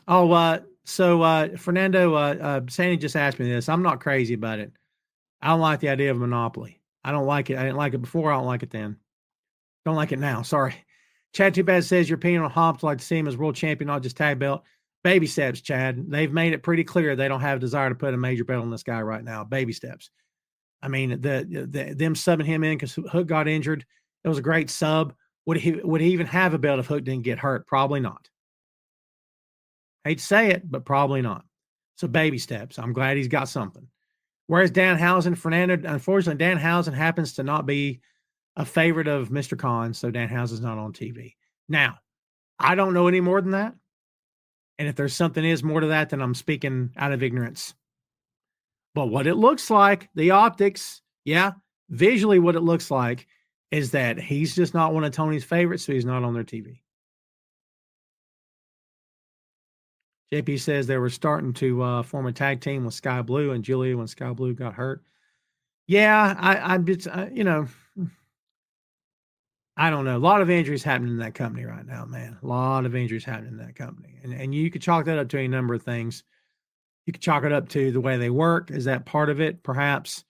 Oh, so Fernando, Sandy just asked me this. I'm not crazy about it. I don't like the idea of monopoly. I don't like it. I didn't like it before. I don't like it then. Don't like it now. Sorry. Chad Too Bad says your opinion on Hobbs, like to see him as world champion, not just tag belt. Baby steps, Chad. They've made it pretty clear they don't have a desire to put a major belt on this guy right now. Baby steps. I mean, them subbing him in because Hook got injured. It was a great sub. Would he even have a belt if Hook didn't get hurt? Probably not. Hate to say it, but probably not. So baby steps. I'm glad he's got something. Whereas Danhausen, Fernando, unfortunately, Danhausen happens to not be a favorite of Mr. Khan, so Danhausen's not on TV. Now, I don't know any more than that. And if there's something is more to that, then I'm speaking out of ignorance. But what it looks like, the optics, visually what it looks like is that he's just not one of Tony's favorites, so he's not on their TV. JP says they were starting to form a tag team with Sky Blue and Julia when Sky Blue got hurt. Yeah, I don't know. A lot of injuries happening in that company right now, man. A lot of injuries happening in that company. And you could chalk that up to a number of things. You could chalk it up to the way they work. Is that part of it? Perhaps.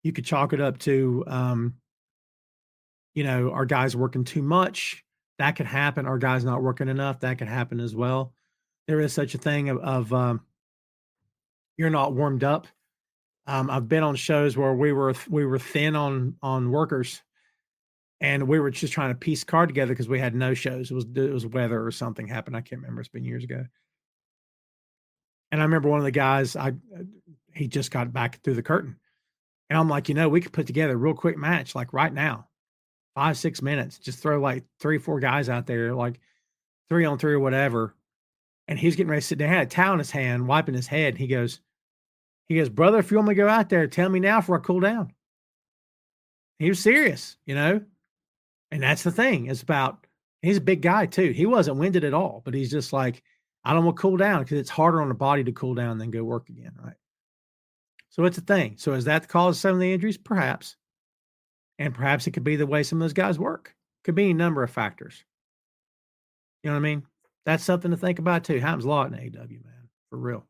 You could chalk it up to, our guys working too much. That could happen. Our guys not working enough. That could happen as well. There is such a thing of you're not warmed up. I've been on shows where we were thin on workers, and we were just trying to piece a card together because we had no shows. It was weather or something happened. I can't remember. It's been years ago. And I remember one of the guys, he just got back through the curtain, and I'm like, we could put together a real quick match like right now, 5-6 minutes. Just throw like 3-4 guys out there, like 3-on-3 or whatever. And he's getting ready to sit down. He had a towel in his hand, wiping his head. He goes, brother, if you want me to go out there, tell me now before I cool down. He was serious, And that's the thing. It's about, he's a big guy too. He wasn't winded at all, but he's just like, I don't want to cool down because it's harder on the body to cool down than go work again, right? So it's a thing. So is that the cause of some of the injuries? Perhaps. And perhaps it could be the way some of those guys work. Could be a number of factors. You know what I mean? That's something to think about too. Happens a lot in AEW, man. For real.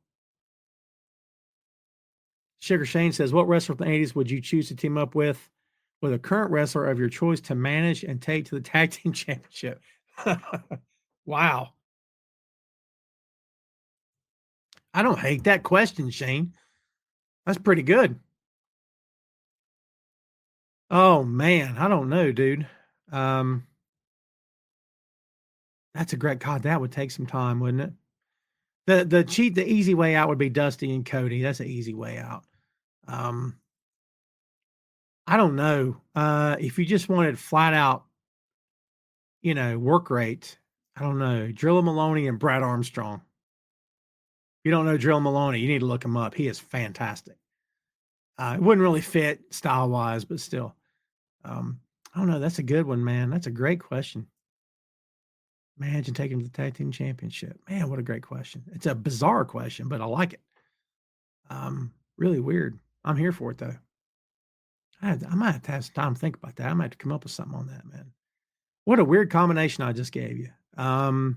Sugar Shane says, what wrestler from the 80s would you choose to team up with a current wrestler of your choice to manage and take to the tag team championship? Wow. I don't hate that question, Shane. That's pretty good. Oh man, I don't know, dude. That's a great God. That would take some time, wouldn't it? The easy way out would be Dusty and Cody. That's an easy way out. I don't know. If you just wanted flat out, work rate, I don't know. Drilla Maloney and Brad Armstrong. If you don't know Drilla Maloney, you need to look him up. He is fantastic. It wouldn't really fit style wise, but still. I don't know. That's a good one, man. That's a great question. Imagine taking the tag team championship. Man, what a great question. It's a bizarre question, but I like it. Really weird. I'm here for it though. I might have to have some time to think about that. I might have to come up with something on that, man. What a weird combination I just gave you. How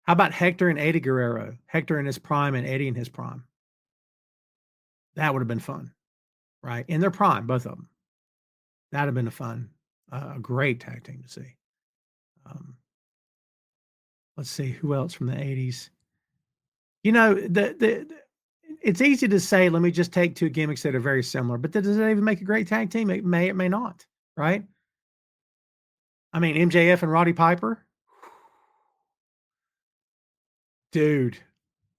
about Hector and Eddie Guerrero? Hector in his prime and Eddie in his prime. That would have been fun, right? In their prime, both of them. That'd have been a great tag team to see. Let's see who else from the 80s. It's easy to say, let me just take two gimmicks that are very similar, but does that even make a great tag team? It may not, right? I mean, MJF and Roddy Piper. Dude,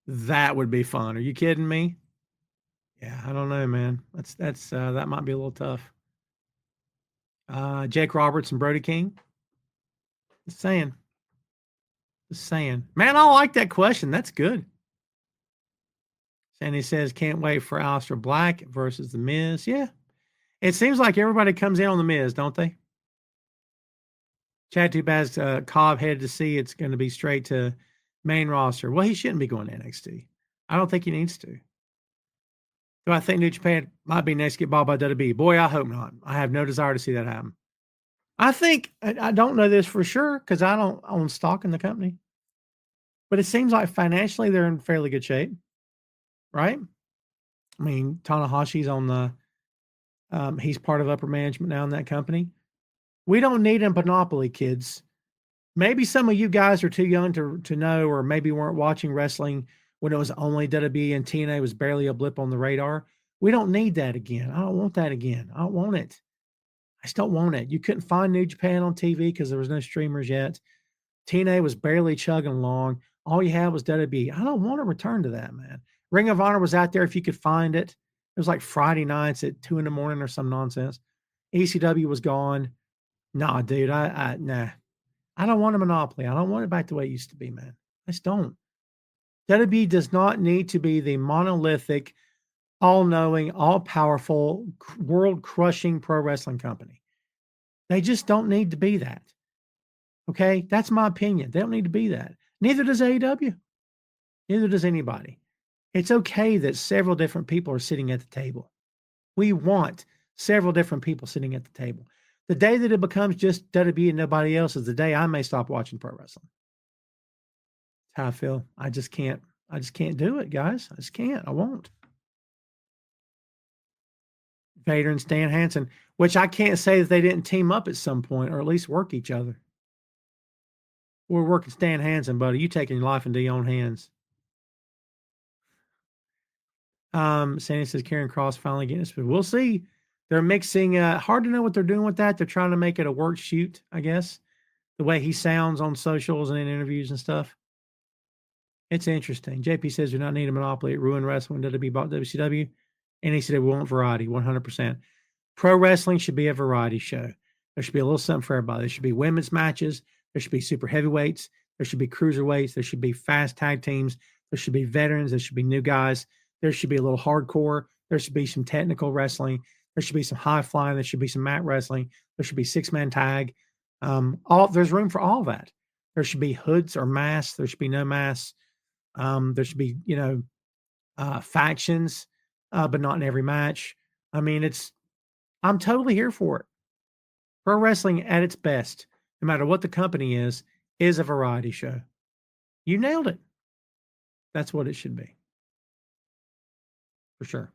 that would be fun. Are you kidding me? Yeah, I don't know, man. That's that might be a little tough. Jake Roberts and Brody King. Just saying. Man, I like that question. That's good. Sandy says, can't wait for Aleister Black versus The Miz. Yeah. It seems like everybody comes in on The Miz, don't they? Chad Too Bad's Cobb headed to see it's going to be straight to main roster. Well, he shouldn't be going to NXT. I don't think he needs to. Do I think New Japan might be next to get bought by WWE? Boy, I hope not. I have no desire to see that happen. I think, I don't know this for sure because I don't own stock in the company, but it seems like financially they're in fairly good shape, right? I mean, Tanahashi's on the, he's part of upper management now in that company. We don't need a monopoly, kids. Maybe some of you guys are too young to know, or maybe weren't watching wrestling when it was only WWE and TNA was barely a blip on the radar. We don't need that again. I don't want that again. I don't want it. I just don't want it. You couldn't find New Japan on TV because there was no streamers yet. TNA was barely chugging along. All you had was WWE. I don't want to return to that, man. Ring of Honor was out there if you could find it. It was like Friday nights at 2 a.m. or some nonsense. ECW was gone. Nah, dude, nah. I don't want a monopoly. I don't want it back the way it used to be, man. I just don't. WWE does not need to be the monolithic, all-knowing, all-powerful, world-crushing pro wrestling company. They just don't need to be that. Okay? That's my opinion. They don't need to be that. Neither does AEW. Neither does anybody. It's okay that several different people are sitting at the table. We want several different people sitting at the table. The day that it becomes just WWE and nobody else is the day I may stop watching pro wrestling. That's how I feel. I just can't do it, guys. I just can't. I won't. Vader and Stan Hansen, which I can't say that they didn't team up at some point or at least work each other. We're working Stan Hansen, buddy. You taking your life into your own hands. Sandy says Karen Cross finally getting us, but we'll see. They're mixing. Hard to know what they're doing with that. They're trying to make it a work shoot, I guess. The way he sounds on socials and in interviews and stuff. It's interesting. JP says we don't need a monopoly. It ruined wrestling. WWE bought WCW. And he said we want variety, 100%. Pro wrestling should be a variety show. There should be a little something for everybody. There should be women's matches. There should be super heavyweights. There should be cruiserweights. There should be fast tag teams. There should be veterans. There should be new guys. There should be a little hardcore. There should be some technical wrestling. There should be some high flying. There should be some mat wrestling. There should be 6-man tag. There's room for all that. There should be hoods or masks. There should be no masks. There should be, factions, but not in every match. I mean, I'm totally here for it. Pro wrestling at its best, no matter what the company is a variety show. You nailed it. That's what it should be. For sure.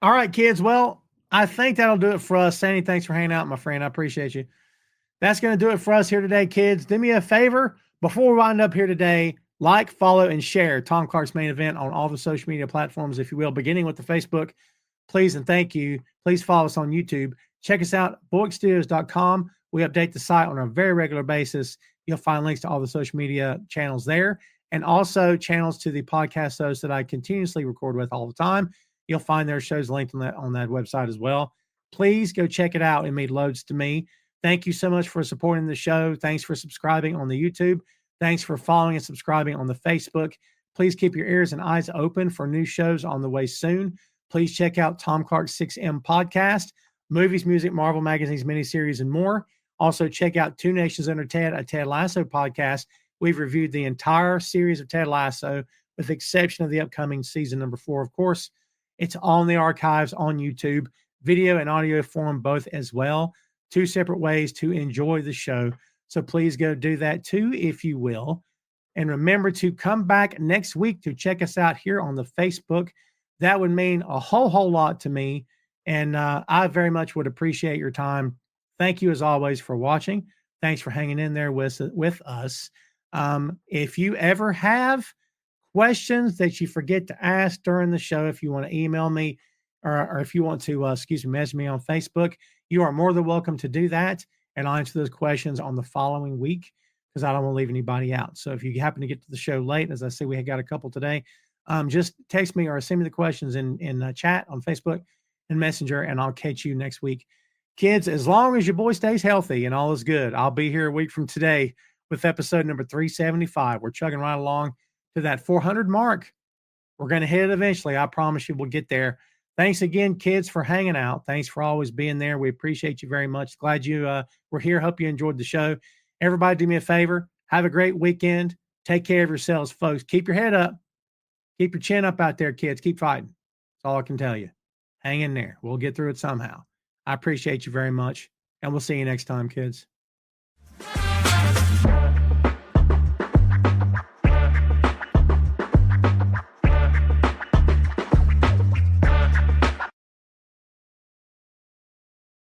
All right, kids. Well, I think that'll do it for us. Sandy, thanks for hanging out, my friend. I appreciate you. That's going to do it for us here today, kids. Do me a favor before we wind up here today. Like, follow, and share Tom Clark's Main Event on all the social media platforms, if you will, beginning with the Facebook. Please and thank you. Please follow us on YouTube. Check us out, boinkstudios.com. We update the site on a very regular basis. You'll find links to all the social media channels there, and also channels to the podcast hosts that I continuously record with all the time. You'll find their shows linked on that website as well. Please go check it out. It made loads to me. Thank you so much for supporting the show. Thanks for subscribing on the YouTube. Thanks for following and subscribing on the Facebook. Please keep your ears and eyes open for new shows on the way soon. Please check out Tom Clark's 6M podcast, movies, music, Marvel magazines, miniseries, and more. Also, check out Two Nations Under Ted, a Ted Lasso podcast. We've reviewed the entire series of Ted Lasso, with the exception of the upcoming season number 4, of course. It's all in the archives on YouTube, video and audio form both as well. 2 separate ways to enjoy the show. So please go do that too, if you will. And remember to come back next week to check us out here on the Facebook. That would mean a whole lot to me. And I very much would appreciate your time. Thank you, as always, for watching. Thanks for hanging in there with us. If you ever have questions that you forget to ask during the show, if you want to email me or if you want to, message me on Facebook, you are more than welcome to do that. And I'll answer those questions on the following week, because I don't want to leave anybody out. So if you happen to get to the show late, as I said, we had got a couple today, just text me or send me the questions in chat on Facebook and Messenger, and I'll catch you next week. Kids, as long as your boy stays healthy and all is good, I'll be here a week from today with episode number 375. We're chugging right along to that 400 mark. We're going to hit it eventually. I promise you we'll get there. Thanks again, kids, for hanging out. Thanks for always being there. We appreciate you very much. Glad you were here. Hope you enjoyed the show. Everybody, do me a favor. Have a great weekend. Take care of yourselves, folks. Keep your head up. Keep your chin up out there, kids. Keep fighting. That's all I can tell you. Hang in there. We'll get through it somehow. I appreciate you very much, and we'll see you next time, kids.